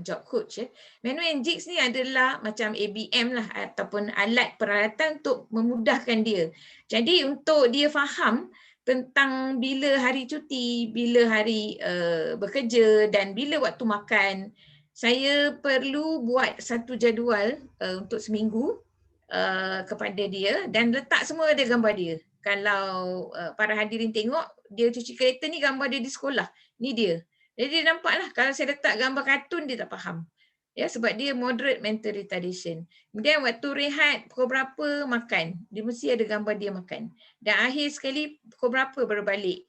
job coach. Manual and jigs ni adalah macam ABM lah ataupun alat peralatan untuk memudahkan dia. Jadi untuk dia faham tentang bila hari cuti, bila hari bekerja dan bila waktu makan, saya perlu buat satu jadual untuk seminggu kepada dia dan letak semua ada gambar dia. Kalau para hadirin tengok, dia cuci kereta ni gambar dia di sekolah. Ni dia. Jadi dia nampaklah kalau saya letak gambar kartun dia tak faham. Ya, sebab dia moderate mental retardation. Kemudian waktu rehat pukul berapa makan. Dia mesti ada gambar dia makan. Dan akhir sekali pukul berapa baru balik.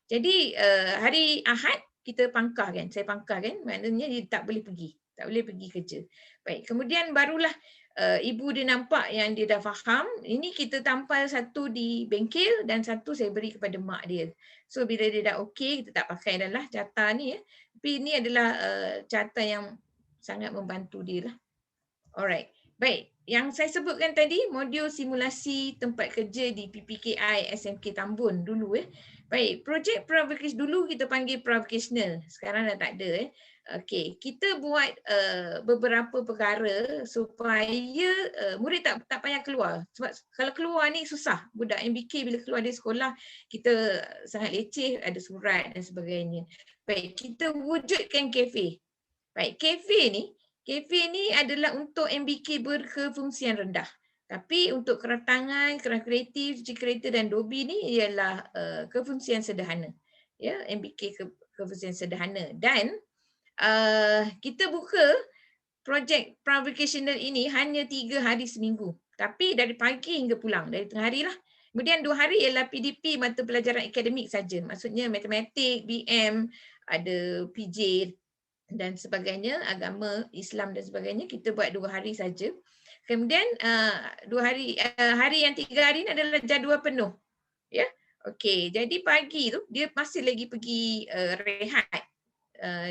Jadi hari Ahad kita pangkah kan. Saya pangkah kan. Maknanya dia tak boleh pergi. Tak boleh pergi kerja. Baik, kemudian barulah ibu dia nampak yang dia dah faham. Ini kita tampal satu di bengkel dan satu saya beri kepada mak dia. So bila dia dah okey, kita tak pakai dah lah carta ni ya. Tapi ini adalah carta yang sangat membantu dia lah. Alright. Baik, yang saya sebutkan tadi modul simulasi tempat kerja di PPKI SMK Tambun dulu Baik, projek provocation dulu kita panggil provocational. Sekarang dah tak ada Okey, kita buat beberapa perkara supaya murid tak payah keluar. Sebab kalau keluar ni susah. Budak MBK bila keluar dari sekolah, kita sangat leceh, ada surat dan sebagainya. Baik, kita wujudkan kafe. Baik, kafe ni adalah untuk MBK berkefungsian rendah. Tapi untuk keratangan, kerang kreatif, cuci kereta dan dobi ni ialah kefungsian sederhana. Ya, MBK kefungsian sederhana. Dan kita buka projek pra-vocational ini hanya 3 hari seminggu. Tapi dari pagi hingga pulang, dari tengah hari lah. Kemudian 2 hari ialah PDP, mata pelajaran akademik saja. Maksudnya matematik, BM, ada PJ dan sebagainya, agama, Islam dan sebagainya, kita buat 2 hari saja. Kemudian 2 hari, hari yang 3 hari ini adalah jadual penuh. Ya. Okey, jadi pagi tu dia masih lagi pergi rehat.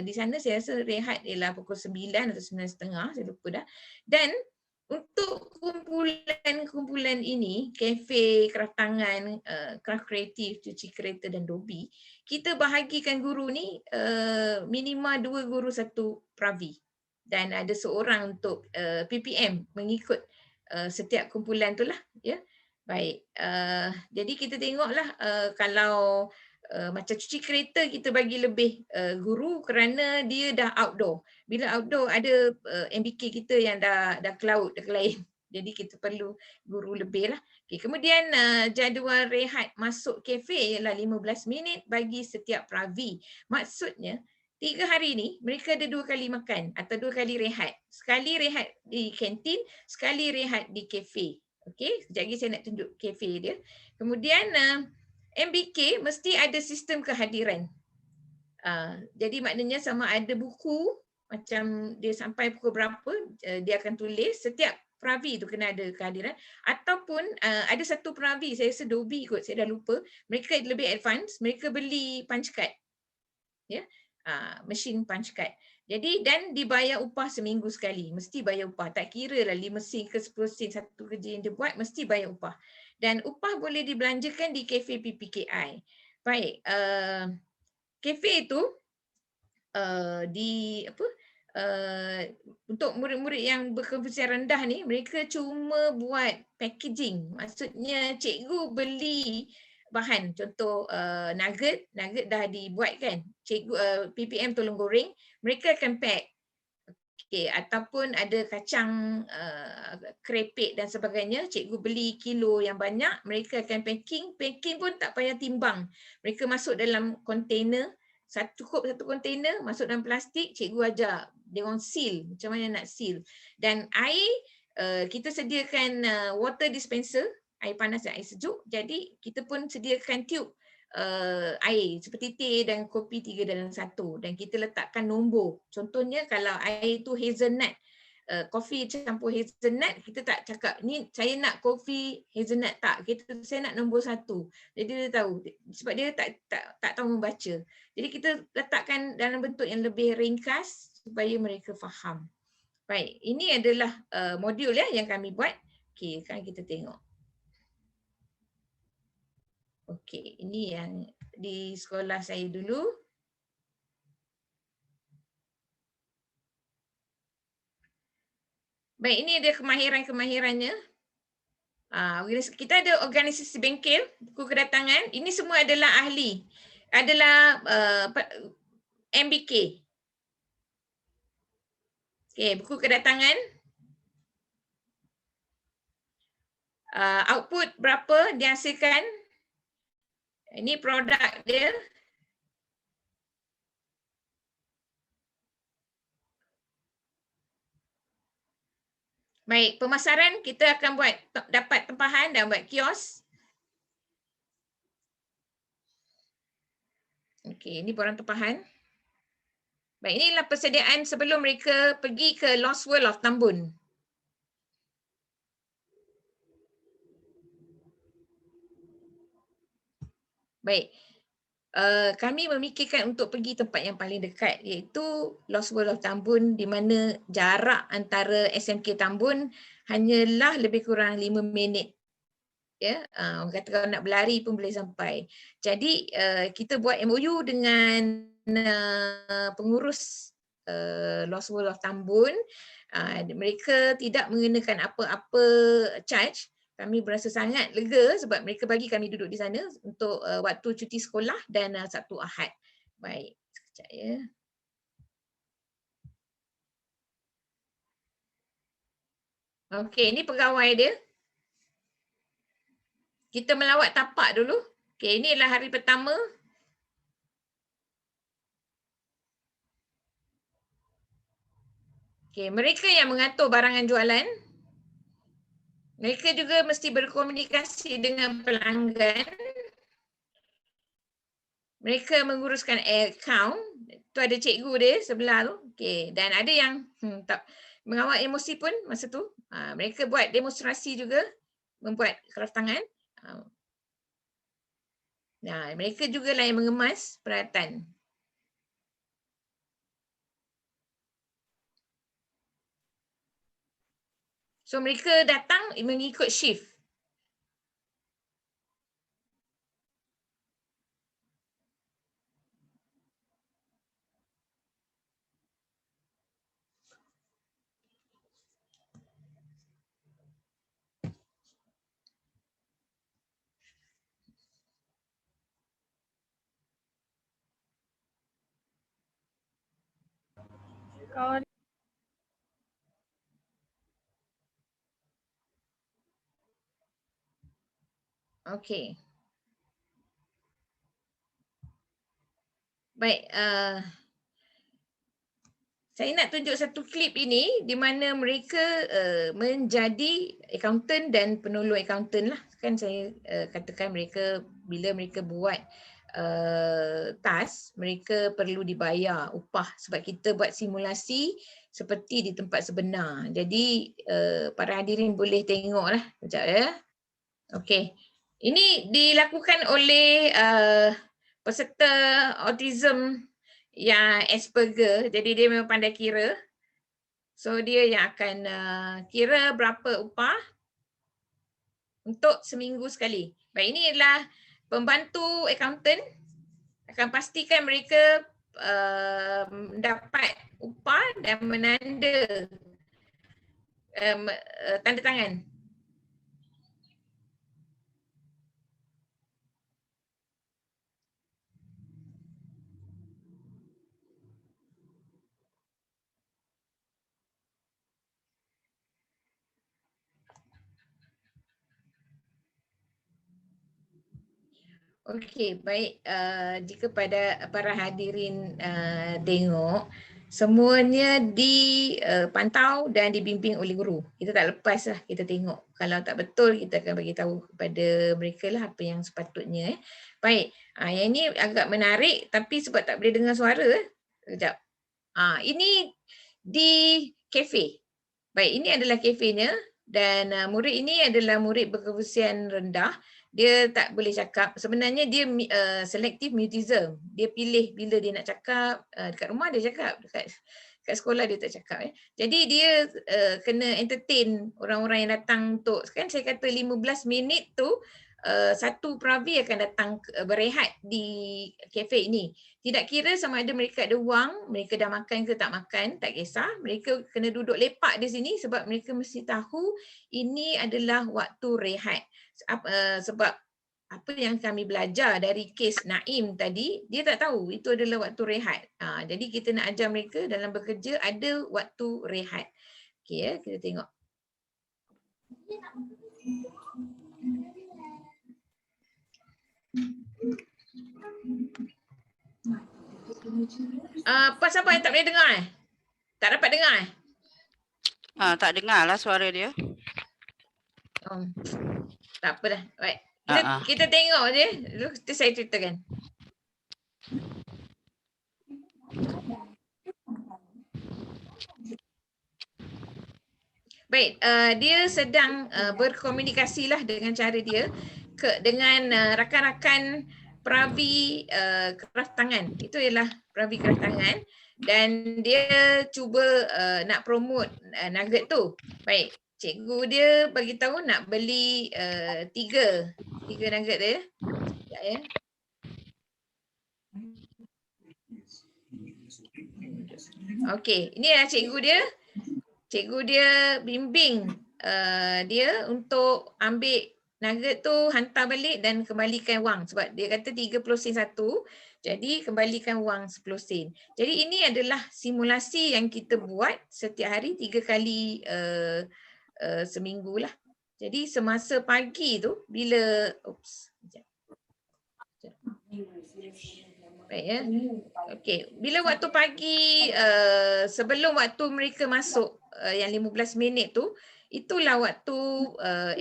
Di sana saya rasa rehat ialah pukul 9 atau 9.30, saya lupa dah. Dan untuk kumpulan ini, kafe, kraft tangan, kraft kreatif, cuci kereta dan dobi, kita bahagikan guru ni minima 2 guru 1 pravi. Dan ada seorang untuk PPM mengikut setiap kumpulan tu lah. Ya. Baik, jadi kita tengoklah kalau macam cuci kereta kita bagi lebih guru kerana dia dah outdoor. Bila outdoor ada MBK kita yang dah ke laut, dah ke lain. Jadi kita perlu guru lebih lah. Okay, kemudian jadual rehat masuk kafe ialah 15 minit bagi setiap pravi. Maksudnya 3 hari ni mereka ada 2 kali makan atau 2 kali rehat. Sekali rehat di kantin, sekali rehat di kafe. Okey, sekejap lagi saya nak tunjuk kafe dia. Kemudian MBK mesti ada sistem kehadiran. Jadi maknanya sama ada buku, macam dia sampai pukul berapa, dia akan tulis, setiap pravi tu kena ada kehadiran. Ataupun ada satu pravi, saya rasa Dobi kot, saya dah lupa, mereka lebih advance, mereka beli punch card. Ya, mesin punch card. Jadi dan dibayar upah seminggu sekali, mesti bayar upah. Tak kira lah 5 sen ke 10 sen satu kerja yang dia buat, mesti bayar upah. Dan upah boleh dibelanjakan di kafe PPKI. Baik, kafe itu untuk murid-murid yang berkoefisien rendah ni, mereka cuma buat packaging. Maksudnya cikgu beli bahan, contoh nugget dah dibuat kan. Cikgu PPM tolong goreng, mereka akan pack. Okay, ataupun ada kacang krepek dan sebagainya, cikgu beli kilo yang banyak, mereka akan packing pun tak payah timbang. Mereka masuk dalam kontainer, cukup satu kontainer, masuk dalam plastik, cikgu ajar dia orang seal, macam mana nak seal. Dan air, kita sediakan water dispenser, air panas dan air sejuk, jadi kita pun sediakan tube air seperti teh dan kopi 3 dalam 1, dan kita letakkan nombor. Contohnya kalau air tu hazelnut, kopi campur hazelnut, kita tak cakap ni saya nak kopi hazelnut, tak, saya nak nombor 1. Jadi dia tahu, sebab dia tak tahu membaca. Jadi kita letakkan dalam bentuk yang lebih ringkas supaya mereka faham. Baik, ini adalah modul ya yang kami buat. Okey, sekarang kita tengok. Okey, ini yang di sekolah saya dulu. Baik, ini ada kemahiran-kemahirannya. Kita ada organisasi bengkel, buku kedatangan. Ini semua adalah ahli, adalah MBK. Okey, buku kedatangan. Output berapa dihasilkan. Ini produk dia. Baik, pemasaran kita akan dapat tempahan dan buat kios. Okey, ini borang tempahan. Baik, inilah persediaan sebelum mereka pergi ke Lost World of Tambun. Baik, kami memikirkan untuk pergi tempat yang paling dekat, iaitu Lost World of Tambun, di mana jarak antara SMK Tambun hanyalah lebih kurang 5 minit. Ya, orang kata kalau nak berlari pun boleh sampai. Jadi kita buat MOU dengan pengurus Lost World of Tambun. Mereka tidak mengenakan apa-apa charge. Kami berasa sangat lega sebab mereka bagi kami duduk di sana untuk waktu cuti sekolah dan Sabtu Ahad. Baik, sekejap ya. Okey, ini pegawai dia. Kita melawat tapak dulu. Okey, ini adalah hari pertama. Okey, mereka yang mengatur barangan jualan. Mereka juga mesti berkomunikasi dengan pelanggan. Mereka menguruskan account. Tu ada cikgu dia sebelah tu. Okey, dan ada yang tak mengawal emosi pun masa tu. Mereka buat demonstrasi juga, membuat kraft tangan. Mereka jugalah yang mengemas peralatan. So mereka datang mengikut shift. Okey. Baik, saya nak tunjuk satu klip ini di mana mereka menjadi accountant dan penolong accountant lah. Kan saya katakan mereka bila mereka buat task, mereka perlu dibayar upah sebab kita buat simulasi seperti di tempat sebenar. Jadi para hadirin boleh tengoklah sekejap ya. Okey. Ini dilakukan oleh peserta autism yang Asperger, jadi dia memang pandai kira. So dia yang akan kira berapa upah untuk seminggu sekali. Baik, ini adalah pembantu accountant akan pastikan mereka dapat upah dan menanda tanda tangan. Okey, baik. Jika para hadirin tengok, semuanya dipantau dan dibimbing oleh guru. Kita tak lepas lah, kita tengok. Kalau tak betul, kita akan bagi tahu kepada mereka lah apa yang sepatutnya. Baik, yang ini agak menarik tapi sebab tak boleh dengar suara. Sekejap. Ini di kafe. Baik, ini adalah kafenya dan murid ini adalah murid berkefasihan rendah. Dia tak boleh cakap. Sebenarnya dia selective mutism. Dia pilih bila dia nak cakap. Dekat rumah dia cakap. Dekat sekolah dia tak cakap. Jadi dia kena entertain orang-orang yang datang untuk, kan saya kata 15 minit tu satu pravi akan datang berehat di kafe ini. Tidak kira sama ada mereka ada wang, mereka dah makan ke tak makan, tak kisah. Mereka kena duduk lepak di sini sebab mereka mesti tahu ini adalah waktu rehat. Sebab apa yang kami belajar dari kes Naim tadi, dia tak tahu itu adalah waktu rehat. Jadi kita nak ajar mereka dalam bekerja ada waktu rehat. Okey ya, kita tengok. Pas apa yang tak boleh dengar Tak dapat dengar Tak dengar lah suara dia. Tak apa dah. Baik. Kita tengok je. Lalu saya ceritakan. Baik, dia sedang berkomunikasilah dengan cara dia dengan rakan-rakan pravi kraft tangan. Itu ialah pravi kraft tangan dan dia cuba nak promote nugget tu. Baik, cikgu dia bagi tahu nak beli 3 nugget dia. Sekejap ya. Okey, ini adalah cikgu dia. Cikgu dia bimbing dia untuk ambil nugget tu, hantar balik dan kembalikan wang. Sebab dia kata 30 sen satu, jadi kembalikan wang 10 sen. Jadi ini adalah simulasi yang kita buat setiap hari 3 kali seminggu lah. Jadi semasa pagi tu bila, Baik ya. Okey, bila waktu pagi sebelum waktu mereka masuk yang 15 minit tu, itulah waktu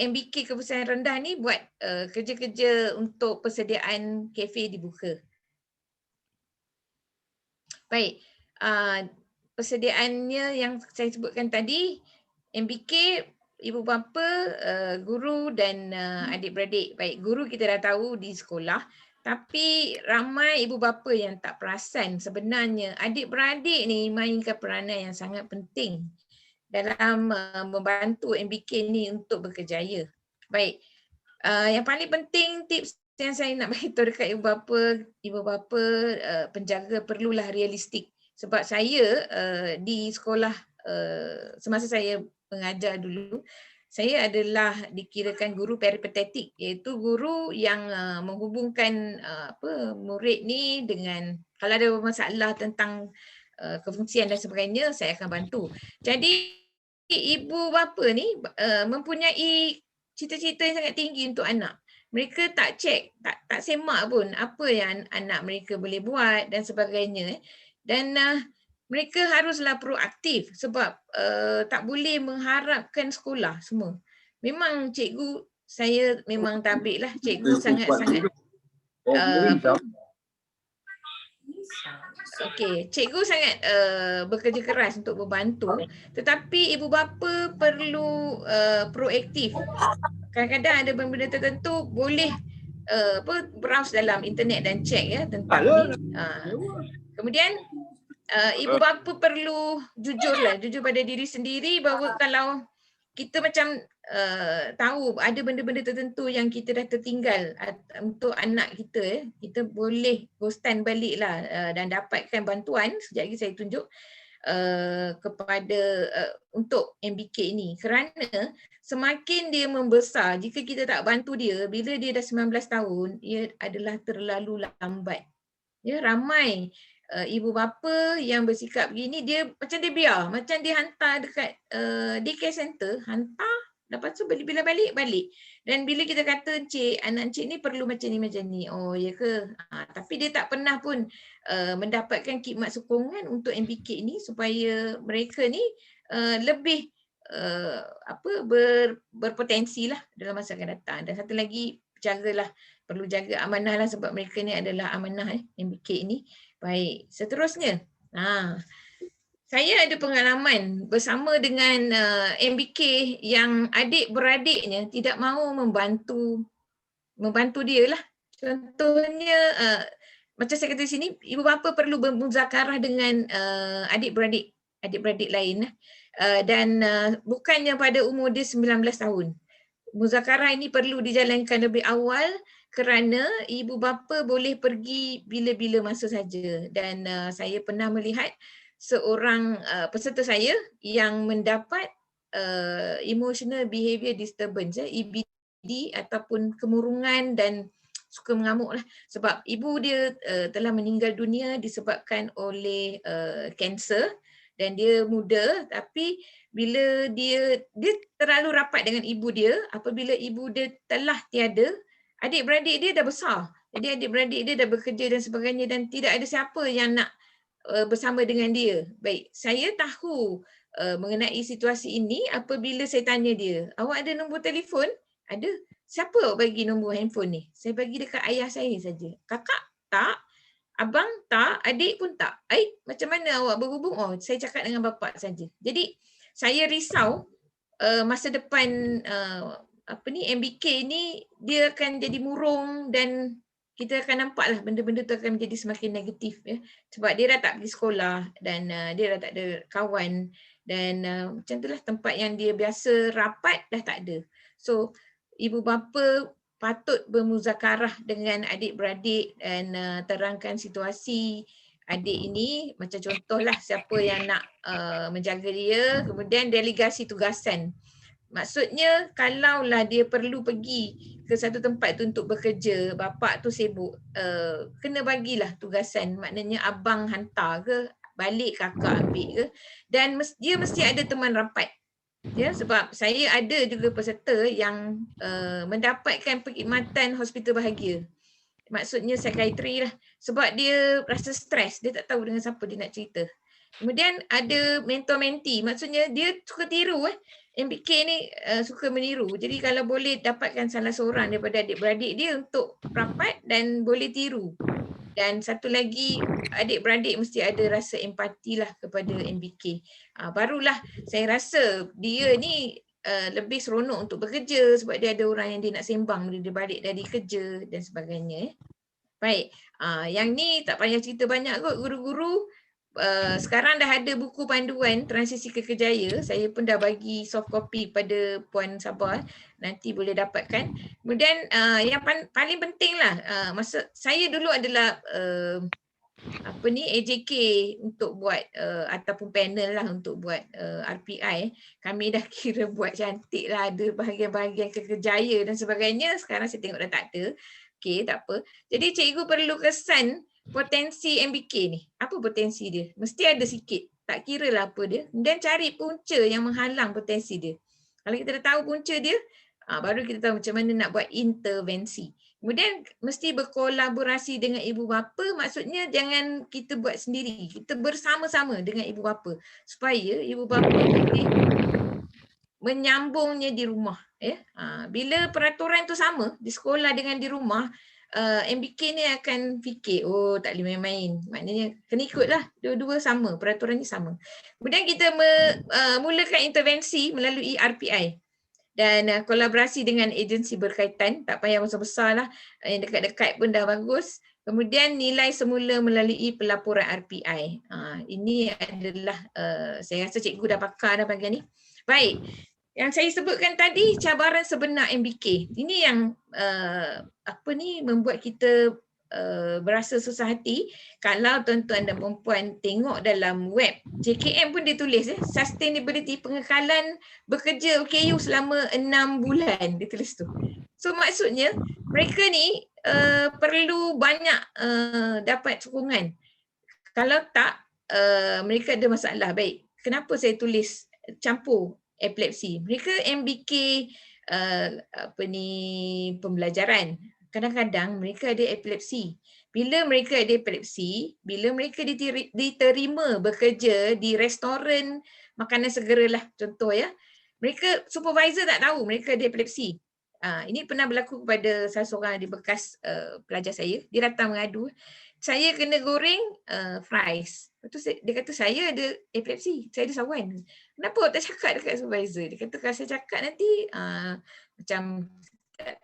MBK keputusan rendah ni buat kerja-kerja untuk persediaan kafe dibuka. Baik. Persediaannya yang saya sebutkan tadi, MBK, ibu bapa, guru dan adik-beradik. Baik, guru kita dah tahu di sekolah, tapi ramai ibu bapa yang tak perasan sebenarnya adik-beradik ni mainkan peranan yang sangat penting dalam membantu MBK ni untuk berkejaya. Baik, yang paling penting tips yang saya nak beritahu dekat ibu bapa penjaga perlulah realistik. Sebab saya di sekolah semasa saya mengajar dulu, saya adalah dikirakan guru peripatetik, iaitu guru yang menghubungkan murid ni dengan kalau ada masalah tentang kefungsian dan sebagainya, saya akan bantu. Jadi ibu bapa ni mempunyai cita-cita yang sangat tinggi untuk anak. Mereka tak cek, tak semak pun apa yang anak mereka boleh buat dan sebagainya. Dan mereka haruslah proaktif sebab tak boleh mengharapkan sekolah semua. Memang cikgu, saya memang tabik lah, cikgu sangat-sangat cikgu sangat bekerja keras untuk membantu, tetapi ibu bapa perlu proaktif. Kadang-kadang ada benda-benda tertentu boleh browse dalam internet dan cek ya tentang ni. Kemudian ibu bapa perlu jujur pada diri sendiri bahawa kalau kita macam tahu ada benda-benda tertentu yang kita dah tertinggal untuk anak kita, kita boleh go stand balik lah dan dapatkan bantuan. Sekejap lagi saya tunjuk kepada untuk MBK ini, kerana semakin dia membesar, jika kita tak bantu dia, bila dia dah 19 tahun, ia adalah terlalu lambat. Ya, ramai ibu bapa yang bersikap begini, dia macam dia biar, macam dia hantar dekat daycare center, hantar, lepas tu bila balik. Dan bila kita kata, "Cik, anak cik ni perlu macam ni. Oh, ya ke? Tapi dia tak pernah pun mendapatkan khidmat sokongan untuk MBK ni supaya mereka ni lebih berpotensi lah dalam masa akan datang. Dan satu lagi, perlu jaga amanah lah sebab mereka ni adalah amanah MBK ni. Baik, seterusnya. Saya ada pengalaman bersama dengan MBK yang adik-beradiknya tidak mahu membantu dia lah. Contohnya, macam saya kata di sini, ibu bapa perlu bermuzakarah dengan adik-beradik lain. Dan bukannya pada umur dia 19 tahun. Muzakarah ini perlu dijalankan lebih awal kerana ibu bapa boleh pergi bila-bila masa saja. Dan saya pernah melihat seorang peserta saya yang mendapat emotional behaviour disturbance, EBD, ataupun kemurungan dan suka mengamuk lah, sebab ibu dia telah meninggal dunia disebabkan oleh kanser. Dan dia muda, tapi bila dia terlalu rapat dengan ibu dia, apabila ibu dia telah tiada, adik-beradik dia dah besar. Jadi adik-beradik dia dah bekerja dan sebagainya dan tidak ada siapa yang nak bersama dengan dia. Baik, saya tahu mengenai situasi ini apabila saya tanya dia, "Awak ada nombor telefon?" "Ada." "Siapa awak bagi nombor handphone ni?" "Saya bagi dekat ayah saya saja." "Kakak tak? Abang tak? Adik pun tak?" "Macam mana awak berhubung?" "Oh, saya cakap dengan bapa saja." Jadi saya risau masa depan MBK ni dia akan jadi murung dan kita akan nampaklah benda-benda tu akan menjadi semakin negatif ya. Sebab dia dah tak pergi sekolah dan dia dah tak ada kawan dan macam itulah, tempat yang dia biasa rapat dah tak ada. So ibu bapa patut bermuzakarah dengan adik-beradik dan terangkan situasi adik ini, macam contohlah siapa yang nak menjaga dia, kemudian delegasi tugasan. Maksudnya kalaulah dia perlu pergi ke satu tempat tu untuk bekerja, bapa tu sibuk, kena bagilah tugasan, maknanya abang hantar ke, balik kakak ambil ke, dan dia mesti ada teman rapat. Ya, sebab saya ada juga peserta yang mendapatkan perkhidmatan hospital bahagia. maksudnya psychiatry lah. Sebab dia rasa stres, dia tak tahu dengan siapa dia nak cerita. Kemudian ada mentor-mentee, maksudnya dia suka tiru MBK ni suka meniru. Jadi kalau boleh dapatkan salah seorang daripada adik-beradik dia untuk rapat dan boleh tiru. Dan satu lagi, adik-beradik mesti ada rasa empati lah kepada MBK. Barulah saya rasa dia ni lebih seronok untuk bekerja sebab dia ada orang yang dia nak sembang bila dia balik dari kerja dan sebagainya. Baik, yang ni tak payah cerita banyak kot guru-guru. Sekarang dah ada buku panduan transisi ke kerjaya. Saya pun dah bagi soft copy pada Puan Sabah. Nanti boleh dapatkan. Kemudian yang paling penting lah, masa saya dulu adalah AJK untuk buat ataupun panel lah untuk buat RPI. Kami dah kira buat cantik lah, ada bahagian-bahagian kekerjaya dan sebagainya. Sekarang saya tengok dah tak ada. Okey, tak apa. Jadi cikgu perlu kesan potensi MBK ni. Apa potensi dia? Mesti ada sikit. Tak kira lah apa dia. Dan cari punca yang menghalang potensi dia. Kalau kita dah tahu punca dia, baru kita tahu macam mana nak buat intervensi. Kemudian mesti berkolaborasi dengan ibu bapa, maksudnya jangan kita buat sendiri. Kita bersama-sama dengan ibu bapa supaya ibu bapa boleh menyambungnya di rumah. Bila peraturan tu sama di sekolah dengan di rumah, MBK ni akan fikir, oh tak boleh main-main. Maknanya kena ikutlah, dua-dua sama, peraturan ni sama. Kemudian kita mulakan intervensi melalui RPI. Dan kolaborasi dengan agensi berkaitan, tak payah besar-besar lah, yang dekat-dekat pun dah bagus. Kemudian nilai semula melalui pelaporan RPI. Ini adalah, saya rasa cikgu dah pakar dah bahagian ni. Baik, yang saya sebutkan tadi cabaran sebenar MBK. Ini yang membuat kita berasa susah hati. Kalau tuan-tuan dan puan tengok dalam web JKM pun dia tulis sustainability pengekalan bekerja OKU selama 6 bulan, dia tulis tu. So maksudnya mereka ni perlu banyak dapat sokongan. Kalau tak mereka ada masalah. Baik, kenapa saya tulis campur epilepsi? Mereka MBK pembelajaran. Kadang-kadang mereka ada epilepsi. Bila mereka ada epilepsi, bila mereka diterima bekerja di restoran makanan segera lah contoh ya, mereka supervisor tak tahu mereka ada epilepsi. Ini pernah berlaku kepada salah seorang di bekas pelajar saya. Dia datang mengadu, saya kena goreng fries. Lepas tu dia kata saya ada epilepsi, saya ada sawan. Kenapa tak cakap dekat supervisor? Dia kata kalau saya cakap nanti macam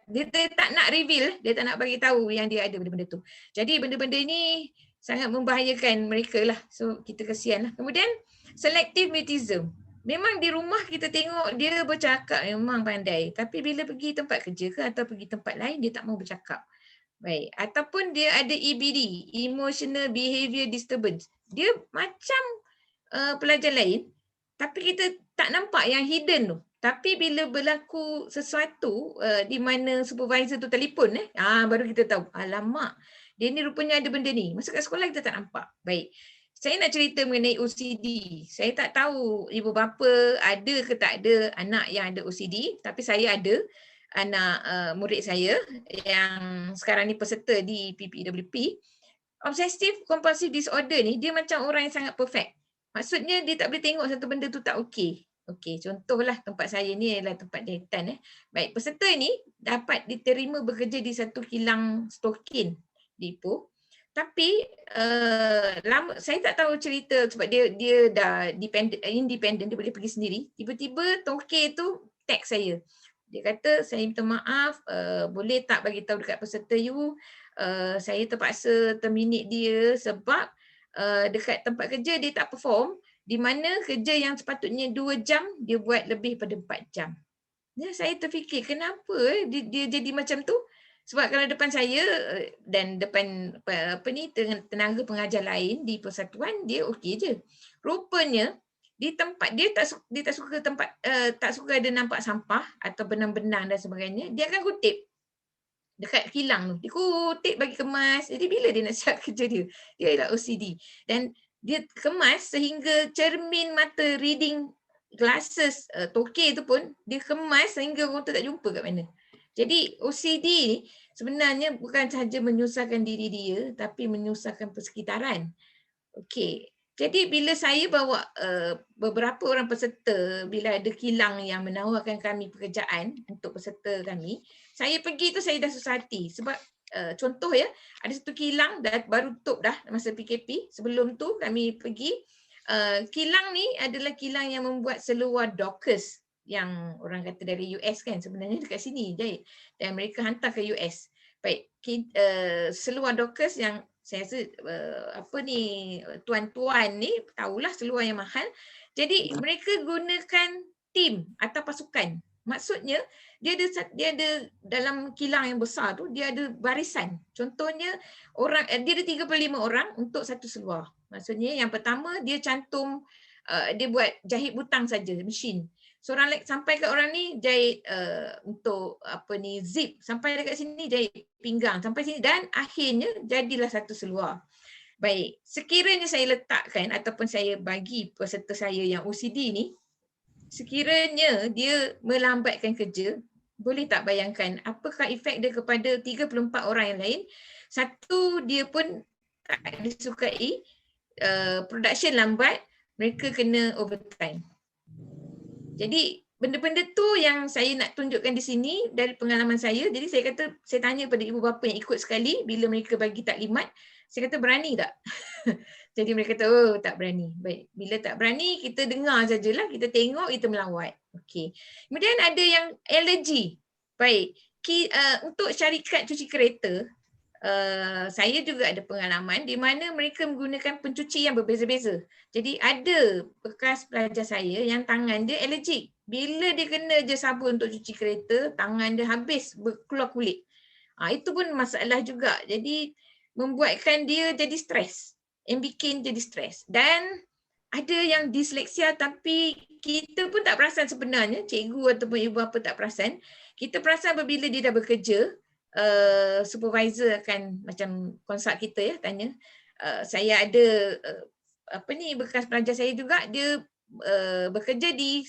dia tak nak reveal, dia tak nak bagi tahu yang dia ada benda-benda tu. Jadi benda-benda ni sangat membahayakan mereka lah. So kita kesian lah. Kemudian selective mutism. Memang di rumah kita tengok dia bercakap memang pandai. Tapi bila pergi tempat kerja ke atau pergi tempat lain dia tak mau bercakap. Baik. Ataupun dia ada EBD, Emotional Behavior Disturbance. Dia macam pelajar lain tapi kita tak nampak yang hidden tu. Tapi bila berlaku sesuatu di mana supervisor tu telefon, baru kita tahu, alamak, dia ni rupanya ada benda ni. Masa kat sekolah kita tak nampak. Baik, saya nak cerita mengenai OCD. Saya tak tahu ibu bapa ada ke tak ada anak yang ada OCD, tapi saya ada anak murid saya yang sekarang ni peserta di PPWP. Obsessive compulsive disorder ni, dia macam orang yang sangat perfect. Maksudnya dia tak boleh tengok satu benda tu tak okey. Okey, contohlah tempat saya ni adalah tempat jahitan. Baik, peserta ni dapat diterima bekerja di satu kilang stokin di Ipoh. Tapi saya tak tahu cerita sebab dia dah independent, dia boleh pergi sendiri. Tiba-tiba toke tu tag saya. Dia kata, saya minta maaf, boleh tak bagi tahu dekat peserta you, saya terpaksa terminate dia sebab dekat tempat kerja dia tak perform, di mana kerja yang sepatutnya 2 jam, dia buat lebih pada 4 jam. Ya, saya terfikir, kenapa dia jadi macam tu? Sebab kalau depan saya dan depan tenaga pengajar lain di persatuan, dia okey je. Rupanya, di tempat dia tak suka tempat tak suka ada nampak sampah atau benang-benang dan sebagainya, dia akan kutip dekat kilang tu. Dia kutip bagi kemas. Jadi bila dia nak siap kerja dia? Dia ialah OCD. Dan dia kemas sehingga cermin mata reading glasses toke tu pun dia kemas sehingga orang tu tak jumpa kat mana. Jadi OCD ni sebenarnya bukan sahaja menyusahkan diri dia tapi menyusahkan persekitaran. Okey. Jadi bila saya bawa beberapa orang peserta, bila ada kilang yang menawarkan kami pekerjaan untuk peserta kami, saya pergi tu saya dah susah hati sebab contoh ya, ada satu kilang dah baru tutup dah masa PKP. Sebelum tu kami pergi, kilang ni adalah kilang yang membuat seluar Dockers yang orang kata dari US kan, sebenarnya dekat sini jahit dan mereka hantar ke US. Baik, seluar Dockers yang saya rasa tuan-tuan ni tahulah seluar yang mahal. Jadi mereka gunakan tim atau pasukan. Maksudnya dia ada dalam kilang yang besar tu dia ada barisan. Contohnya dia ada 35 orang untuk satu seluar. Maksudnya yang pertama dia cantum dia buat jahit butang saja mesin. Seorang sampai ke orang ni jahit untuk zip, sampai dekat sini jahit pinggang, sampai sini dan akhirnya jadilah satu seluar. Baik, sekiranya saya letakkan ataupun saya bagi peserta saya yang OCD ni, sekiranya dia melambatkan kerja, boleh tak bayangkan apakah efek dia kepada 34 orang yang lain? Satu, dia pun tak disukai, production lambat, mereka kena overtime. Jadi benda-benda tu yang saya nak tunjukkan di sini dari pengalaman saya. Jadi saya kata, saya tanya pada ibu bapa yang ikut sekali bila mereka bagi taklimat, saya kata berani tak? Jadi mereka kata, oh tak berani. Baik, bila tak berani kita dengar sajalah, kita tengok, kita melawat. Okey. Kemudian ada yang alergi. Baik, untuk syarikat cuci kereta, saya juga ada pengalaman di mana mereka menggunakan pencuci yang berbeza-beza. Jadi ada bekas pelajar saya yang tangan dia alergik. Bila dia kena je sabun untuk cuci kereta, tangan dia habis berkeluar kulit. Itu pun masalah juga. Jadi membuatkan dia jadi stres. MBK jadi stres. Dan ada yang disleksia tapi kita pun tak perasan sebenarnya, cikgu ataupun ibu bapa tak perasan. Kita perasan apabila dia dah bekerja, supervisor akan macam konsult kita ya, tanya. Saya ada bekas pelajar saya juga, dia bekerja di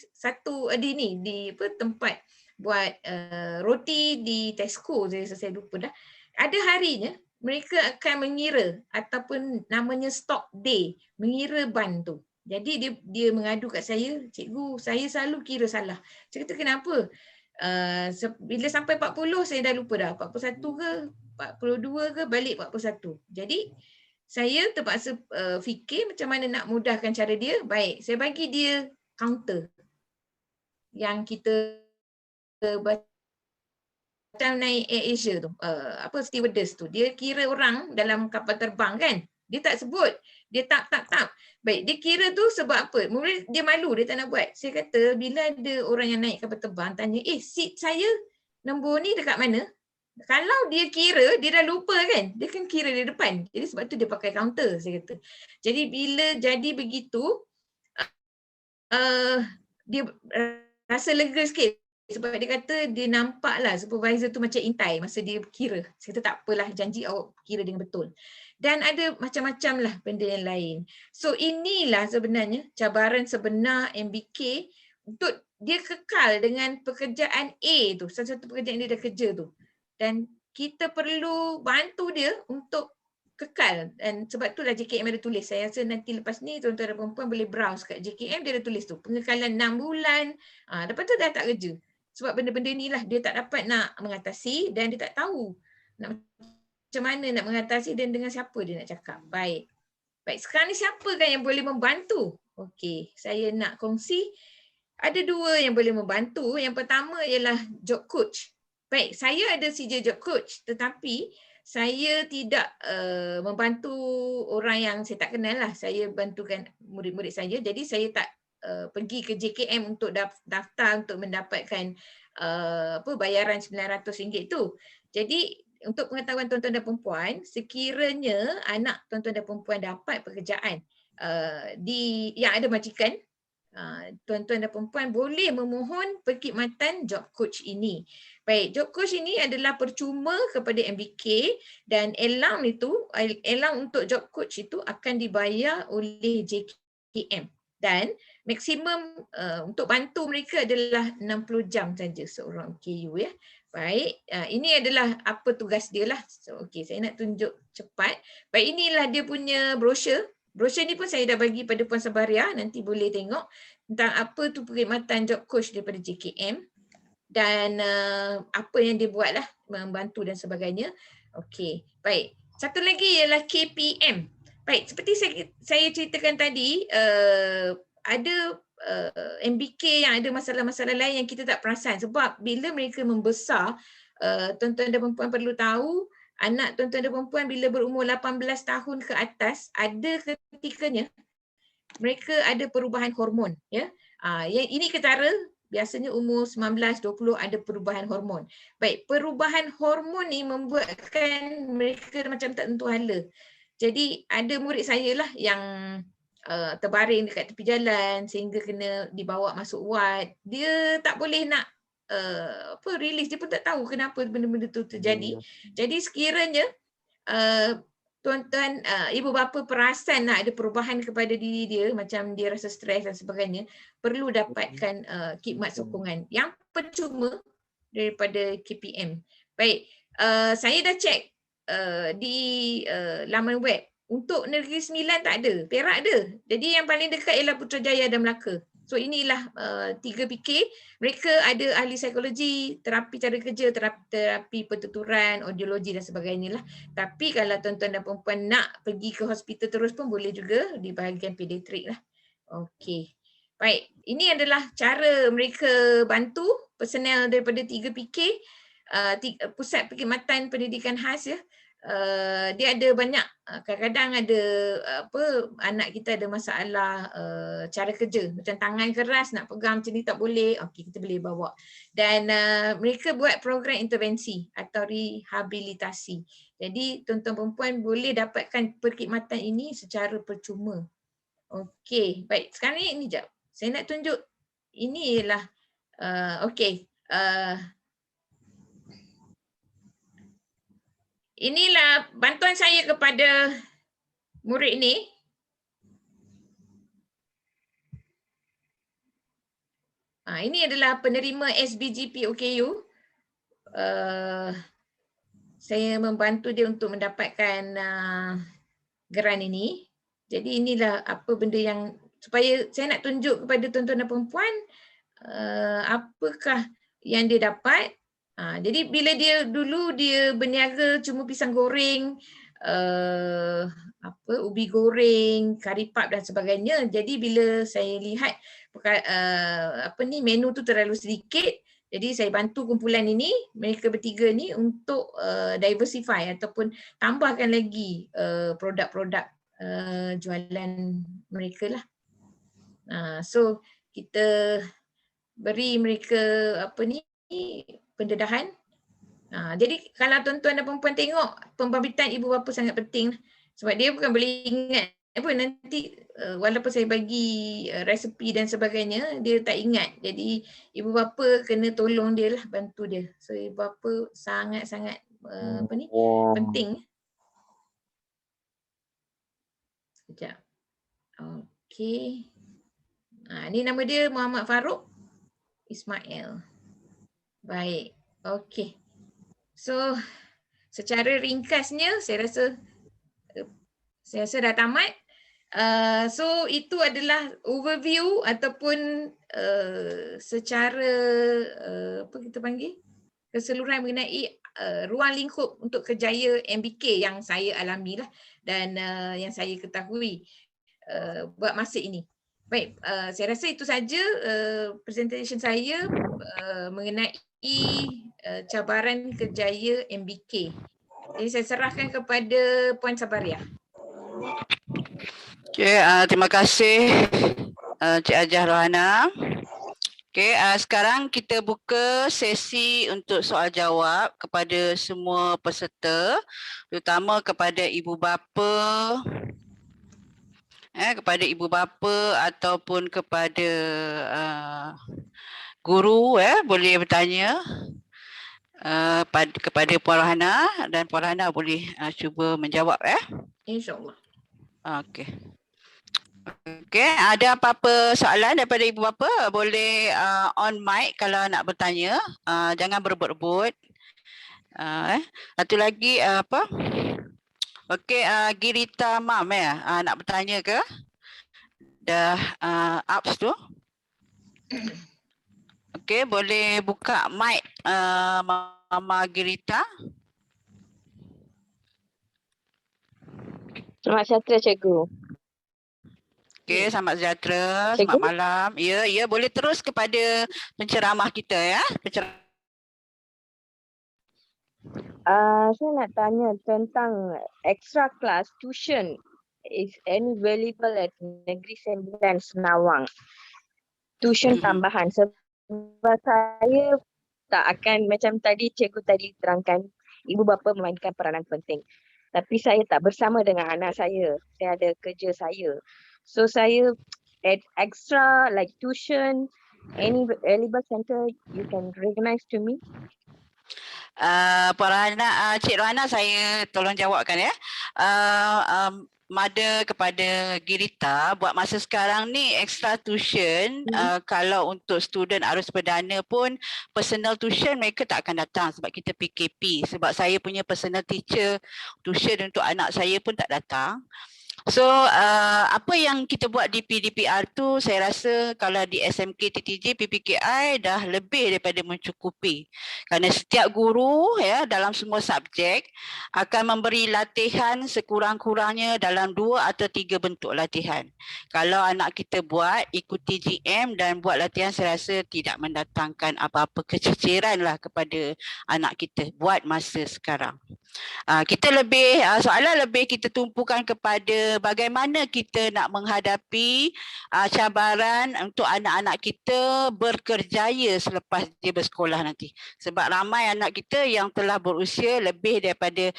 tempat buat roti di Tesco, saya lupa dah. Ada harinya mereka akan mengira ataupun namanya stock day, mengira ban tu. Jadi dia mengadu kat saya, cikgu saya selalu kira salah. Saya kata kenapa? Bila sampai 40 saya dah lupa dah, 41 ke 42 ke balik 41. Jadi saya terpaksa fikir macam mana nak mudahkan cara dia. Baik, saya bagi dia counter yang kita macam naik Air Asia tu, stewardess tu, dia kira orang dalam kapal terbang kan, dia tak sebut, dia tak. Baik, dia kira tu sebab apa? Mungkin dia malu, dia tak nak buat. Saya kata bila ada orang yang naik kapal terbang tanya, seat saya nombor ni dekat mana? Kalau dia kira, dia dah lupa kan, dia kan kira di depan. Jadi sebab tu dia pakai counter, saya kata. Jadi bila jadi begitu, dia rasa lega sikit. Sebab dia kata dia nampaklah supervisor tu macam intai masa dia kira. Saya kata tak apalah, janji awak kira dengan betul. Dan ada macam-macam lah benda yang lain. So inilah sebenarnya cabaran sebenar MBK untuk dia kekal dengan pekerjaan A tu, satu-satu pekerjaan dia dah kerja tu. Dan kita perlu bantu dia untuk kekal. Dan sebab itulah JKM ada tulis. Saya rasa nanti lepas ni tuan-tuan dan perempuan boleh browse kat JKM, dia ada tulis tu. Pengekalan 6 bulan. Lepas tu dah tak kerja. Sebab benda-benda ni lah dia tak dapat nak mengatasi dan dia tak tahu macam mana nak mengatasi dan dengan siapa dia nak cakap. Baik, sekarang ni siapa kan yang boleh membantu? Okey, saya nak kongsi. Ada dua yang boleh membantu. Yang pertama ialah job coach. Baik, saya ada CJ job coach tetapi saya tidak membantu orang yang saya tak kenal lah. Saya bantukan murid-murid saya. Jadi saya tak pergi ke JKM untuk daftar untuk mendapatkan bayaran RM900 tu. Jadi untuk pengetahuan tuan-tuan dan perempuan, sekiranya anak tuan-tuan dan perempuan dapat pekerjaan yang ada majikan, tuan-tuan dan perempuan boleh memohon perkhidmatan job coach ini. Baik, job coach ini adalah percuma kepada MBK dan allowance untuk job coach itu akan dibayar oleh JKM. Dan maksimum untuk bantu mereka adalah 60 jam saja seorang KU ya. Baik, ini adalah apa tugas dia lah. So, okey, saya nak tunjuk cepat. Baik, inilah dia punya brosur. Brosur ni pun saya dah bagi pada Puan Sabaria, nanti boleh tengok tentang apa tu perkhidmatan job coach daripada JKM dan apa yang dia buat lah, membantu dan sebagainya. Okey, baik. Satu lagi ialah KPM. Baik, seperti saya ceritakan tadi, ada MBK yang ada masalah-masalah lain yang kita tak perasan sebab bila mereka membesar, tuan-tuan dan perempuan perlu tahu anak tuan-tuan dan perempuan bila berumur 18 tahun ke atas ada ketikanya mereka ada perubahan hormon, ya. Yang ini ketara biasanya umur 19 20 ada perubahan hormon. Baik, perubahan hormon ni membuatkan mereka macam tak tentu hala. Jadi ada murid saya lah yang terbaring dekat tepi jalan sehingga kena dibawa masuk ward. Dia tak boleh nak release, dia pun tak tahu kenapa benda-benda tu terjadi. Jadi sekiranya tuan-tuan ibu bapa perasan nak ada perubahan kepada diri dia, macam dia rasa stres dan sebagainya, perlu dapatkan khidmat sokongan yang percuma daripada KPM. Baik, saya dah check di laman web. Untuk Negeri Sembilan tak ada, Perak ada. Jadi yang paling dekat ialah Putrajaya dan Melaka. So inilah 3PK. Mereka ada ahli psikologi, terapi cara kerja, terapi pertuturan, audiologi dan sebagainya lah. Tapi kalau tuan-tuan dan perempuan nak pergi ke hospital terus pun boleh juga di bahagian pediatrik lah. Okey. Baik, ini adalah cara mereka bantu personel daripada 3PK, Pusat Perkhidmatan Pendidikan Khas, ya. Dia ada banyak, kadang-kadang ada anak kita ada masalah cara kerja, macam tangan keras nak pegang macam ni tak boleh, okey kita boleh bawa. Dan mereka buat program intervensi atau rehabilitasi. Jadi tuan-tuan perempuan boleh dapatkan perkhidmatan ini secara percuma. Okey, baik, sekarang ni jap. Saya nak tunjuk ini ialah okey. Inilah bantuan saya kepada murid ni. Ini adalah penerima SBGP OKU. Saya membantu dia untuk mendapatkan geran ini. Jadi inilah apa benda yang supaya saya nak tunjuk kepada tuan-tuan dan perempuan apakah yang dia dapat. Jadi bila dia dulu dia berniaga cuma pisang goreng, ubi goreng, kari pap dan sebagainya. Jadi bila saya lihat menu tu terlalu sedikit, jadi saya bantu kumpulan ini, mereka bertiga ni untuk diversify ataupun tambahkan lagi produk-produk jualan mereka lah. So kita beri mereka pendedahan. Jadi kalau tuan-tuan dan perempuan tengok, pembabit ibu bapa sangat penting sebab dia bukan boleh ingat nanti walaupun saya bagi resepi dan sebagainya dia tak ingat. Jadi ibu bapa kena tolong dia lah, bantu dia. So ibu bapa sangat-sangat penting. Sekejap. Okey. Ni nama dia Muhammad Farouk Ismail. Baik. Okey. So secara ringkasnya saya rasa dah tamat. So itu adalah overview ataupun secara apa kita panggil keseluruhan mengenai ruang lingkup untuk kerjaya MBK yang saya alami lah dan yang saya ketahui buat masa ini. Baik, saya rasa itu saja presentation saya mengenai cabaran kerjaya MBK. Jadi saya serahkan kepada Puan Sabaria. Okay, terima kasih Cik Hajah Rohana. Okay, sekarang kita buka sesi untuk soal jawab kepada semua peserta, terutama kepada ibu bapa, ataupun kepada guru, boleh bertanya kepada Puan Rohana dan Puan Rohana boleh cuba menjawab. InsyaAllah. Okey. Okey, ada apa-apa soalan daripada ibu bapa? Boleh on mic kalau nak bertanya. Jangan berebut-rebut. Satu lagi apa? Okey, Girita Mam nak bertanya ke? Dah ups tu. Okey, boleh buka mic Mama Girita. Selamat sejahtera, Cikgu. Okey, selamat sejahtera, Cikgu? selamat malam. Ya, boleh terus kepada penceramah kita ya. Saya nak tanya tentang extra class tuition is any available at Negeri Sembilan Senawang. Tuition tambahan sebab saya tak akan macam tadi cikgu tadi terangkan ibu bapa memainkan peranan penting. Tapi saya tak bersama dengan anak saya. Saya ada kerja saya. So saya at extra like tuition, any available center you can recognize to me. Puan Rana, Cik Rohana, saya tolong jawabkan ya. Mada kepada Girita, buat masa sekarang ni extra tuition, kalau untuk student arus perdana pun personal tuition mereka tak akan datang sebab kita PKP. Sebab saya punya personal teacher tuition untuk anak saya pun tak datang. So apa yang kita buat di PDPR tu saya rasa kalau di SMK TTJ PPKI dah lebih daripada mencukupi. Kerana setiap guru ya dalam semua subjek akan memberi latihan sekurang-kurangnya dalam 2 atau 3 bentuk latihan. Kalau anak kita buat ikuti GM dan buat latihan saya rasa tidak mendatangkan apa-apa kececeran lah kepada anak kita buat masa sekarang. Kita lebih soalan lebih kita tumpukan kepada bagaimana kita nak menghadapi cabaran untuk anak-anak kita berkerjaya selepas dia bersekolah nanti. Sebab ramai anak kita yang telah berusia lebih daripada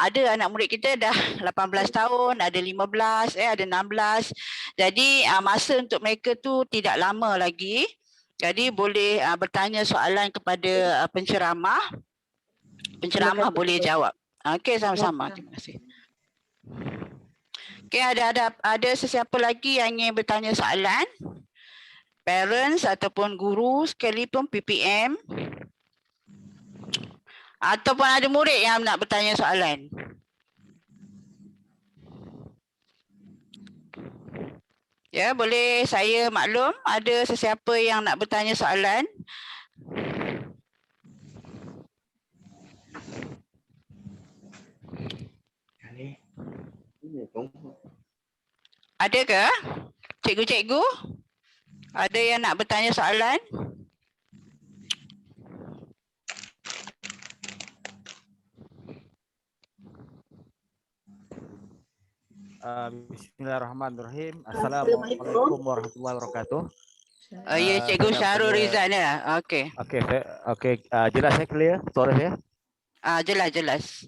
ada anak murid kita dah 18 tahun, ada 15, ada 16. Jadi masa untuk mereka tu tidak lama lagi. Jadi boleh bertanya soalan kepada penceramah. Penceramah boleh jawab. Okey, sama-sama. Terima kasih. Okey, ada sesiapa lagi yang ingin bertanya soalan? Parents ataupun guru sekalipun PPM? Ataupun ada murid yang nak bertanya soalan? Ya, boleh saya maklum ada sesiapa yang nak bertanya soalan? Ada ke? Cikgu-cikgu? Ada yang nak bertanya soalan? Bismillahirrahmanirrahim. Assalamualaikum warahmatullahi wabarakatuh. Ya, Cikgu Syahrul Rizal ya. Okey. Okey, jelas saya clear suara saya? Jelas.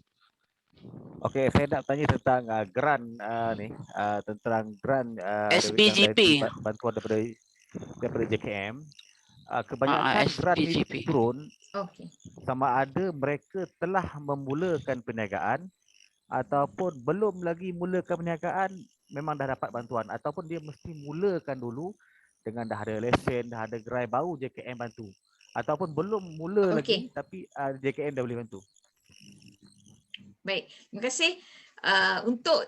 Okey, saya nak tanya tentang grant tentang grant SBGP. bantuan daripada JKM. Kebanyakan grant ini turun sama ada mereka telah memulakan perniagaan ataupun belum lagi mulakan perniagaan memang dah dapat bantuan ataupun dia mesti mulakan dulu dengan dah ada lesen, dah ada gerai baru JKM bantu ataupun belum mula lagi tapi JKM dah boleh bantu. Baik, terima kasih. Untuk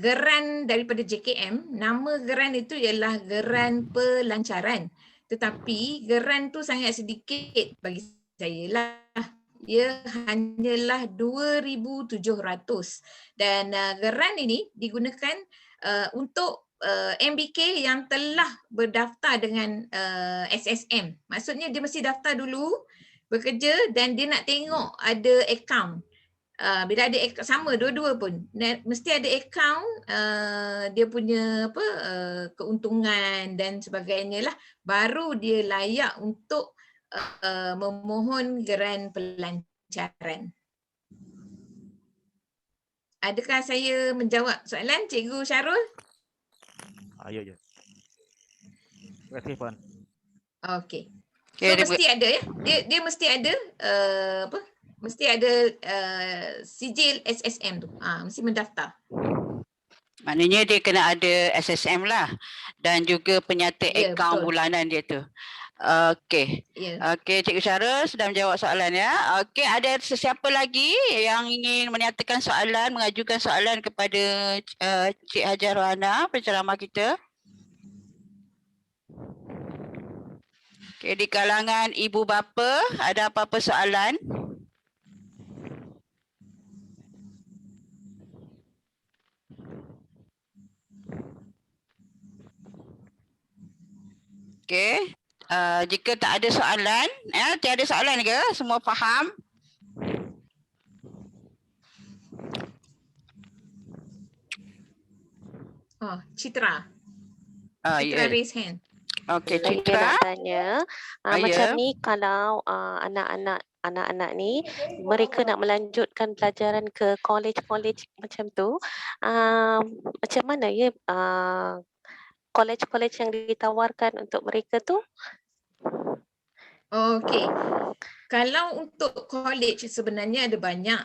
geran daripada JKM, nama geran itu ialah geran pelancaran. Tetapi geran tu sangat sedikit bagi saya lah. Ia hanyalah 2,700 dan geran ini digunakan untuk MBK yang telah berdaftar dengan SSM. Maksudnya dia mesti daftar dulu, bekerja dan dia nak tengok ada akaun. Bila ada akaun, sama dua-dua pun mesti ada akaun dia punya keuntungan dan sebagainya lah, baru dia layak untuk memohon geran pelancaran. Adakah saya menjawab soalan Cikgu Syahrul? Ya. Terima kasih Puan. Okey. So mesti ada ya. Dia mesti ada mesti ada sijil SSM tu. Mesti mendaftar. Maknanya dia kena ada SSM lah dan juga penyata Ya, akaun betul. bulanan dia tu. Okey. Ya. Okey, Cikgu Syara sudah menjawab soalan ya. Okey, ada sesiapa lagi yang ingin menyatakan soalan, mengajukan soalan kepada Cik Hajar Rohana, penceramah kita? Okey, di kalangan ibu bapa ada apa-apa soalan? Okey. Jika tak ada soalan, tiada soalan ke? Semua faham? Oh, Citra. Ya. Citra raise hand. Okey, Saya Citra. nak tanya, Ya. macam ni kalau anak-anak ni mereka nak melanjutkan pelajaran ke college macam tu, macam mana ya college yang ditawarkan untuk mereka tu? Okey. Kalau untuk college sebenarnya ada banyak.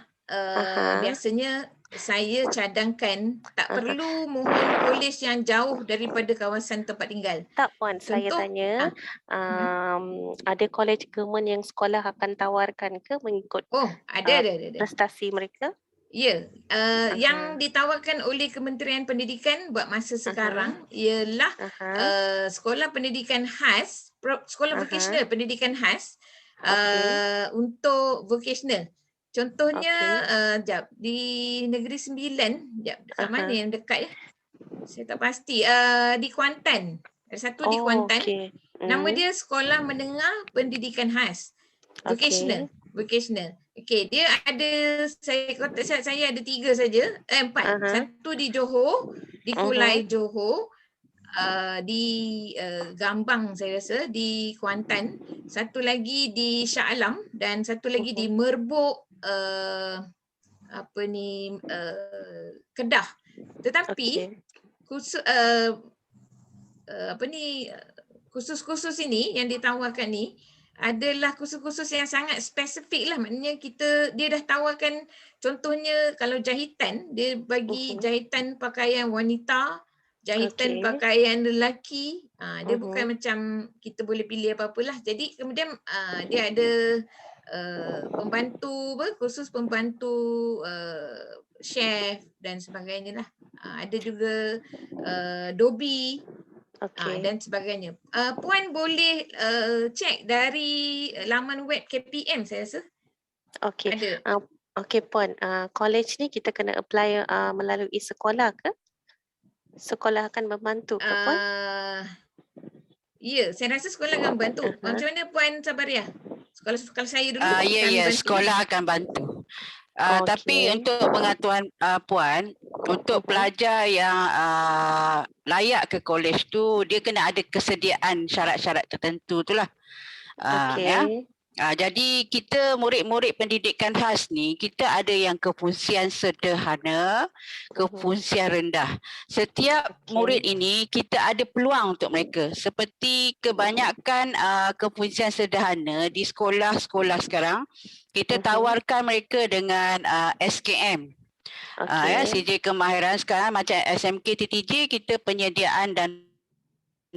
Biasanya saya cadangkan tak perlu mohon college yang jauh daripada kawasan tempat tinggal. Tak Puan, saya Contoh, tanya ada college government yang sekolah akan tawarkan ke mengikut Oh, ada. prestasi mereka? Ya, yang ditawarkan oleh Kementerian Pendidikan buat masa sekarang ialah sekolah pendidikan khas, sekolah vocational pendidikan khas untuk vocational. Contohnya di Negeri Sembilan, kat mana yang dekat ya? Saya tak pasti. Di Kuantan. Ada satu di Kuantan. Nama dia Sekolah Menengah Pendidikan Khas. Vocational. Okey, dia ada, saya ada 3 saja, 4. Satu di Johor, di Kulai Johor, di Gambang saya rasa, di Kuantan, satu lagi di Shah Alam dan satu lagi di Merbuk Kedah. Tetapi khusus ini yang ditawarkan ni adalah khusus-khusus yang sangat spesifik lah. Maknanya dia dah tawarkan, contohnya kalau jahitan, dia bagi jahitan pakaian wanita, jahitan pakaian lelaki. Dia bukan macam kita boleh pilih apa-apalah. Jadi kemudian dia ada khusus pembantu chef dan sebagainya lah. Ada juga dobi. Dan sebagainya. Puan boleh cek dari laman web KPM saya rasa. Okey. Ada. Okey Puan, college ni kita kena apply melalui sekolah ke? Sekolah akan membantu ke Puan? Ya, saya rasa sekolah akan membantu. Macam mana Puan Sabaria? Sekolah saya dulu. Ya, sekolah akan bantu. Tapi untuk pengetahuan Puan, untuk pelajar yang layak ke kolej tu, dia kena ada kesediaan syarat-syarat tertentu tu lah. Ya. Jadi kita murid-murid pendidikan khas ni, kita ada yang kefungsian sederhana, kefungsian rendah. Setiap murid ini kita ada peluang untuk mereka. Seperti kebanyakan kefungsian sederhana di sekolah-sekolah sekarang, kita tawarkan mereka dengan SKM. Ya, CJ kemahiran sekarang macam SMK TTJ, kita penyediaan dan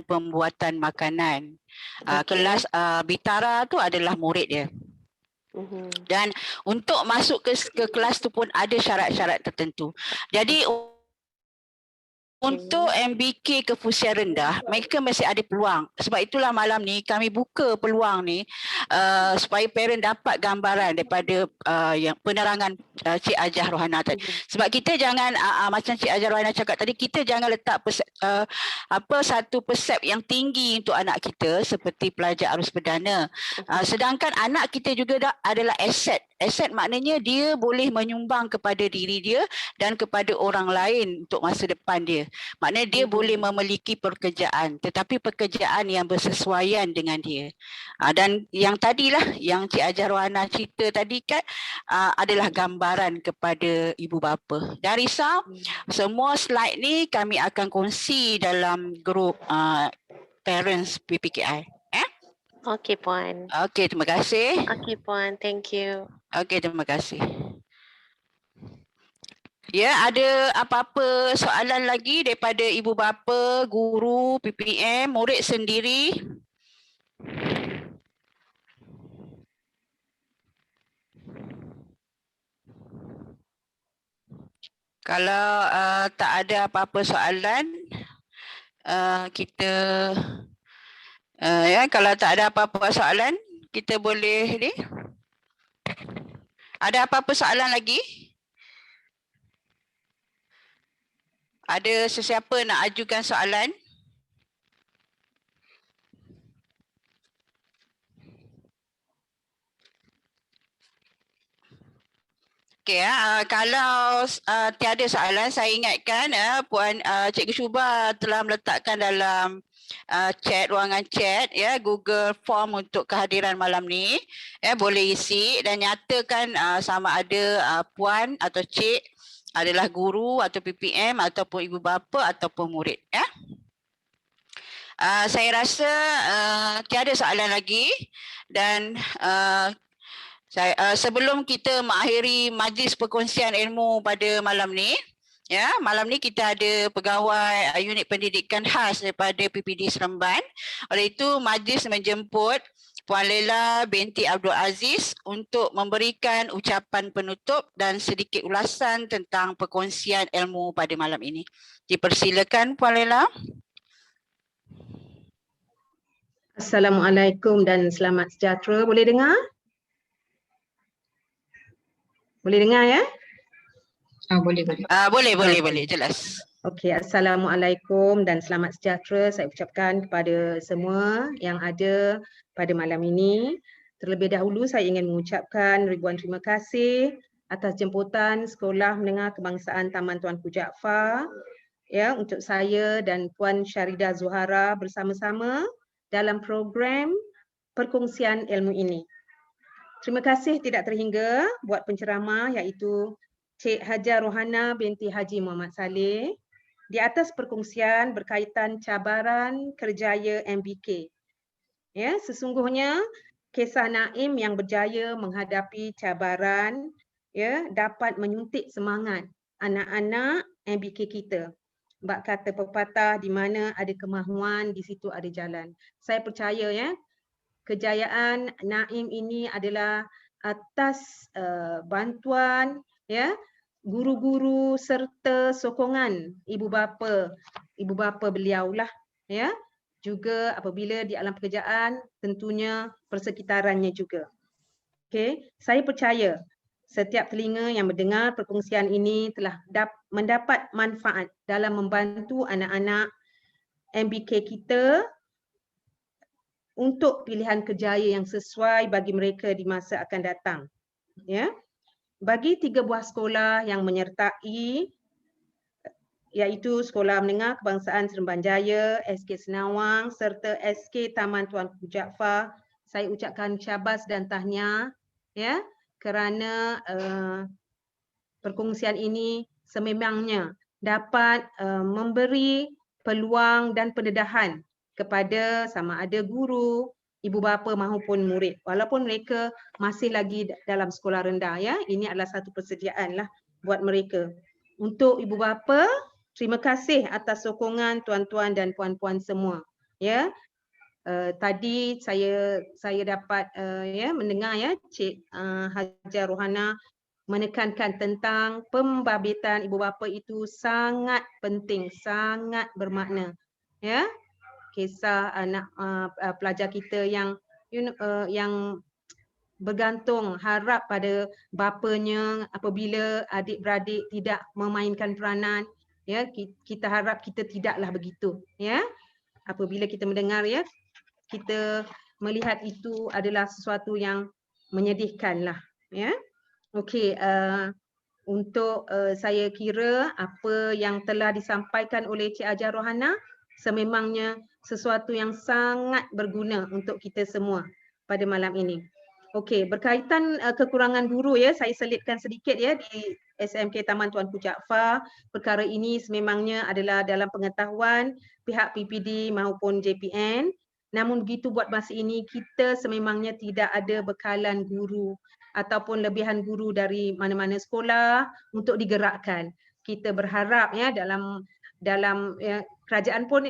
pembuatan makanan. Kelas Bitara tu adalah murid dia. Dan untuk masuk ke kelas tu pun ada syarat-syarat tertentu. Jadi untuk MBK kefungsian rendah, mereka masih ada peluang. Sebab itulah malam ni kami buka peluang ni supaya parent dapat gambaran daripada yang penerangan Cik Hajar Rohana tadi. Sebab kita jangan macam Cik Hajar Rohana cakap tadi, kita jangan letak satu persep yang tinggi untuk anak kita seperti pelajar arus perdana. Sedangkan anak kita juga adalah aset. Aset maknanya dia boleh menyumbang kepada diri dia dan kepada orang lain untuk masa depan dia. Maknanya dia boleh memiliki pekerjaan, tetapi pekerjaan yang bersesuaian dengan dia. Dan yang tadilah yang Cik Hajar Rohana cerita tadi kan adalah gambaran kepada ibu bapa. Dan risau, semua slide ni kami akan kongsi dalam grup parents PPKI. Okey Puan. Okey, terima kasih. Okey Puan, thank you. Okey, terima kasih. Ya, ada apa-apa soalan lagi daripada ibu bapa, guru, PPM, murid sendiri? Kalau tak ada apa-apa soalan, kita ya, kalau tak ada apa-apa soalan, kita boleh ni. Ada apa-apa soalan lagi? Ada sesiapa nak ajukan soalan? Okey, kalau tiada soalan, saya ingatkan Puan Cikgu Syuba telah meletakkan dalam chat, ruangan chat ya, Google Form untuk kehadiran malam ni. Ya, boleh isi dan nyatakan sama ada puan atau cik adalah guru atau PPM ataupun ibu bapa ataupun murid ya. Saya rasa tiada soalan lagi dan sebelum kita mengakhiri majlis perkongsian ilmu pada malam ni, ya, malam ni kita ada pegawai unit pendidikan khas daripada PPD Seremban. Oleh itu majlis menjemput Puan Lela binti Abdul Aziz untuk memberikan ucapan penutup dan sedikit ulasan tentang perkongsian ilmu pada malam ini. Dipersilakan Puan Lela. Assalamualaikum dan selamat sejahtera. Boleh dengar? Boleh dengar ya? Boleh, jelas. Okey, Assalamualaikum dan selamat sejahtera saya ucapkan kepada semua yang ada pada malam ini. Terlebih dahulu saya ingin mengucapkan ribuan terima kasih atas jemputan Sekolah Menengah Kebangsaan Taman Tuanku Jaafar ya, untuk saya dan Puan Syarida Zuhara bersama-sama dalam program perkongsian ilmu ini. Terima kasih tidak terhingga buat penceramah iaitu Cik Hajar Rohana binti Haji Muhammad Saleh di atas perkongsian berkaitan cabaran kerjaya MBK. Ya, sesungguhnya kisah Naim yang berjaya menghadapi cabaran ya dapat menyuntik semangat anak-anak MBK kita. Bak kata pepatah, di mana ada kemahuan di situ ada jalan. Saya percaya ya kejayaan Naim ini adalah atas bantuan ya guru-guru serta sokongan ibu bapa beliaulah ya, juga apabila di alam pekerjaan tentunya persekitarannya juga. Okey, saya percaya setiap telinga yang mendengar perkongsian ini telah mendapat manfaat dalam membantu anak-anak MBK kita untuk pilihan kerjaya yang sesuai bagi mereka di masa akan datang. Ya. Bagi 3 buah sekolah yang menyertai iaitu Sekolah Menengah Kebangsaan Seremban Jaya, SK Senawang serta SK Taman Tuanku Jaafar, saya ucapkan syabas dan tahniah ya kerana perkongsian ini sememangnya dapat memberi peluang dan pendedahan kepada sama ada guru, ibu bapa maupun murid. Walaupun mereka masih lagi dalam sekolah rendah ya, ini adalah satu persediaan lah buat mereka. Untuk ibu bapa, terima kasih atas sokongan tuan-tuan dan puan-puan semua. Ya, tadi saya dapat ya mendengar ya Cik Hajar Rohana menekankan tentang pembabit ibu bapa itu sangat penting, sangat bermakna. Ya, kisah anak pelajar kita yang yang bergantung harap pada bapanya apabila adik-beradik tidak memainkan peranan ya, kita harap kita tidaklah begitu ya. Apabila kita mendengar ya, kita melihat itu adalah sesuatu yang menyedihkanlah ya. Okey, untuk saya kira apa yang telah disampaikan oleh Cik Hajar Rohana sememangnya sesuatu yang sangat berguna untuk kita semua pada malam ini. Okey, berkaitan kekurangan guru ya, saya selitkan sedikit ya di SMK Taman Tuanku Jaafar. Perkara ini sememangnya adalah dalam pengetahuan pihak PPD maupun JPN. Namun begitu buat masa ini kita sememangnya tidak ada bekalan guru ataupun lebihan guru dari mana-mana sekolah untuk digerakkan. Kita berharap ya dalam ya, kerajaan pun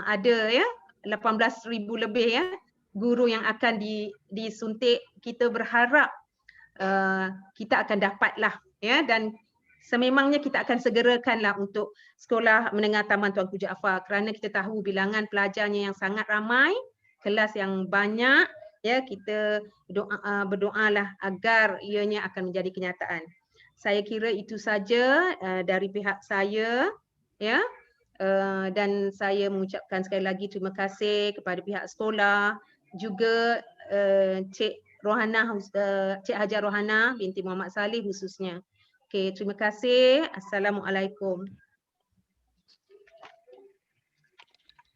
ada ya 18,000 lebih ya guru yang akan disuntik. Kita berharap kita akan dapatlah ya, dan sememangnya kita akan segerakanlah untuk sekolah menengah taman Tuanku Jaafar, kerana kita tahu bilangan pelajarnya yang sangat ramai, kelas yang banyak ya. Kita berdoalah agar ianya akan menjadi kenyataan. Saya kira itu saja dari pihak saya ya. Dan saya mengucapkan sekali lagi terima kasih kepada pihak sekolah, juga Cik Rohana, Cik Hajar Rohana binti Muhammad Saleh khususnya. Okey, terima kasih. Assalamualaikum.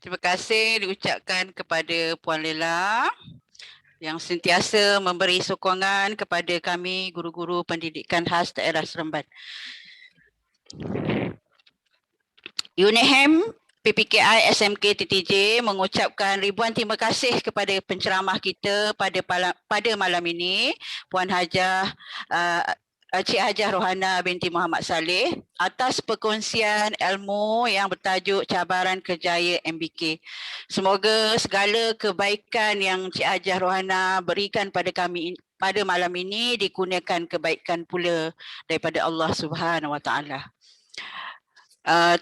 Terima kasih diucapkan kepada Puan Lela yang sentiasa memberi sokongan kepada kami guru-guru pendidikan khas daerah Seremban. UNIHEM PPKI SMK TTJ mengucapkan ribuan terima kasih kepada penceramah kita pada malam ini, Puan Hajah Cik Hajah Rohana binti Muhammad Saleh, atas perkongsian ilmu yang bertajuk Cabaran Kerjaya MBK. Semoga segala kebaikan yang Cik Hajah Rohana berikan pada kami pada malam ini dikurniakan kebaikan pula daripada Allah Subhanahu Wa Taala.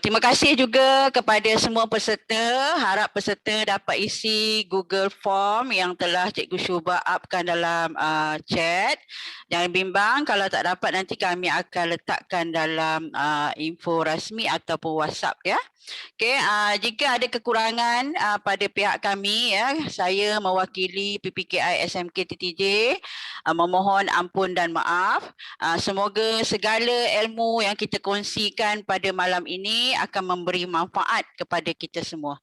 Terima kasih juga kepada semua peserta. Harap peserta dapat isi Google Form yang telah Cikgu Syuba upkan dalam chat. Jangan bimbang kalau tak dapat, nanti kami akan letakkan dalam info rasmi ataupun WhatsApp ya. Okey, jika ada kekurangan pada pihak kami ya, saya mewakili PPKI SMK TTJ memohon ampun dan maaf. Semoga segala ilmu yang kita kongsikan pada malam ini akan memberi manfaat kepada kita semua.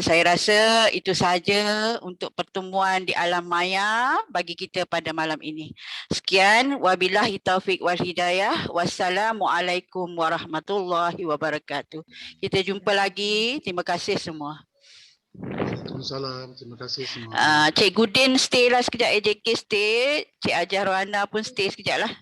Saya rasa itu sahaja untuk pertemuan di alam maya bagi kita pada malam ini. Sekian, wabillahi taufik wal hidayah. Wassalamualaikum warahmatullahi wabarakatuh. Kita jumpa lagi. Terima kasih semua. Waalaikumsalam. Terima kasih semua. Cik Gudin stay lah sekejap, AJK stay. Cik Hajah Rohana pun stay sekejap lah.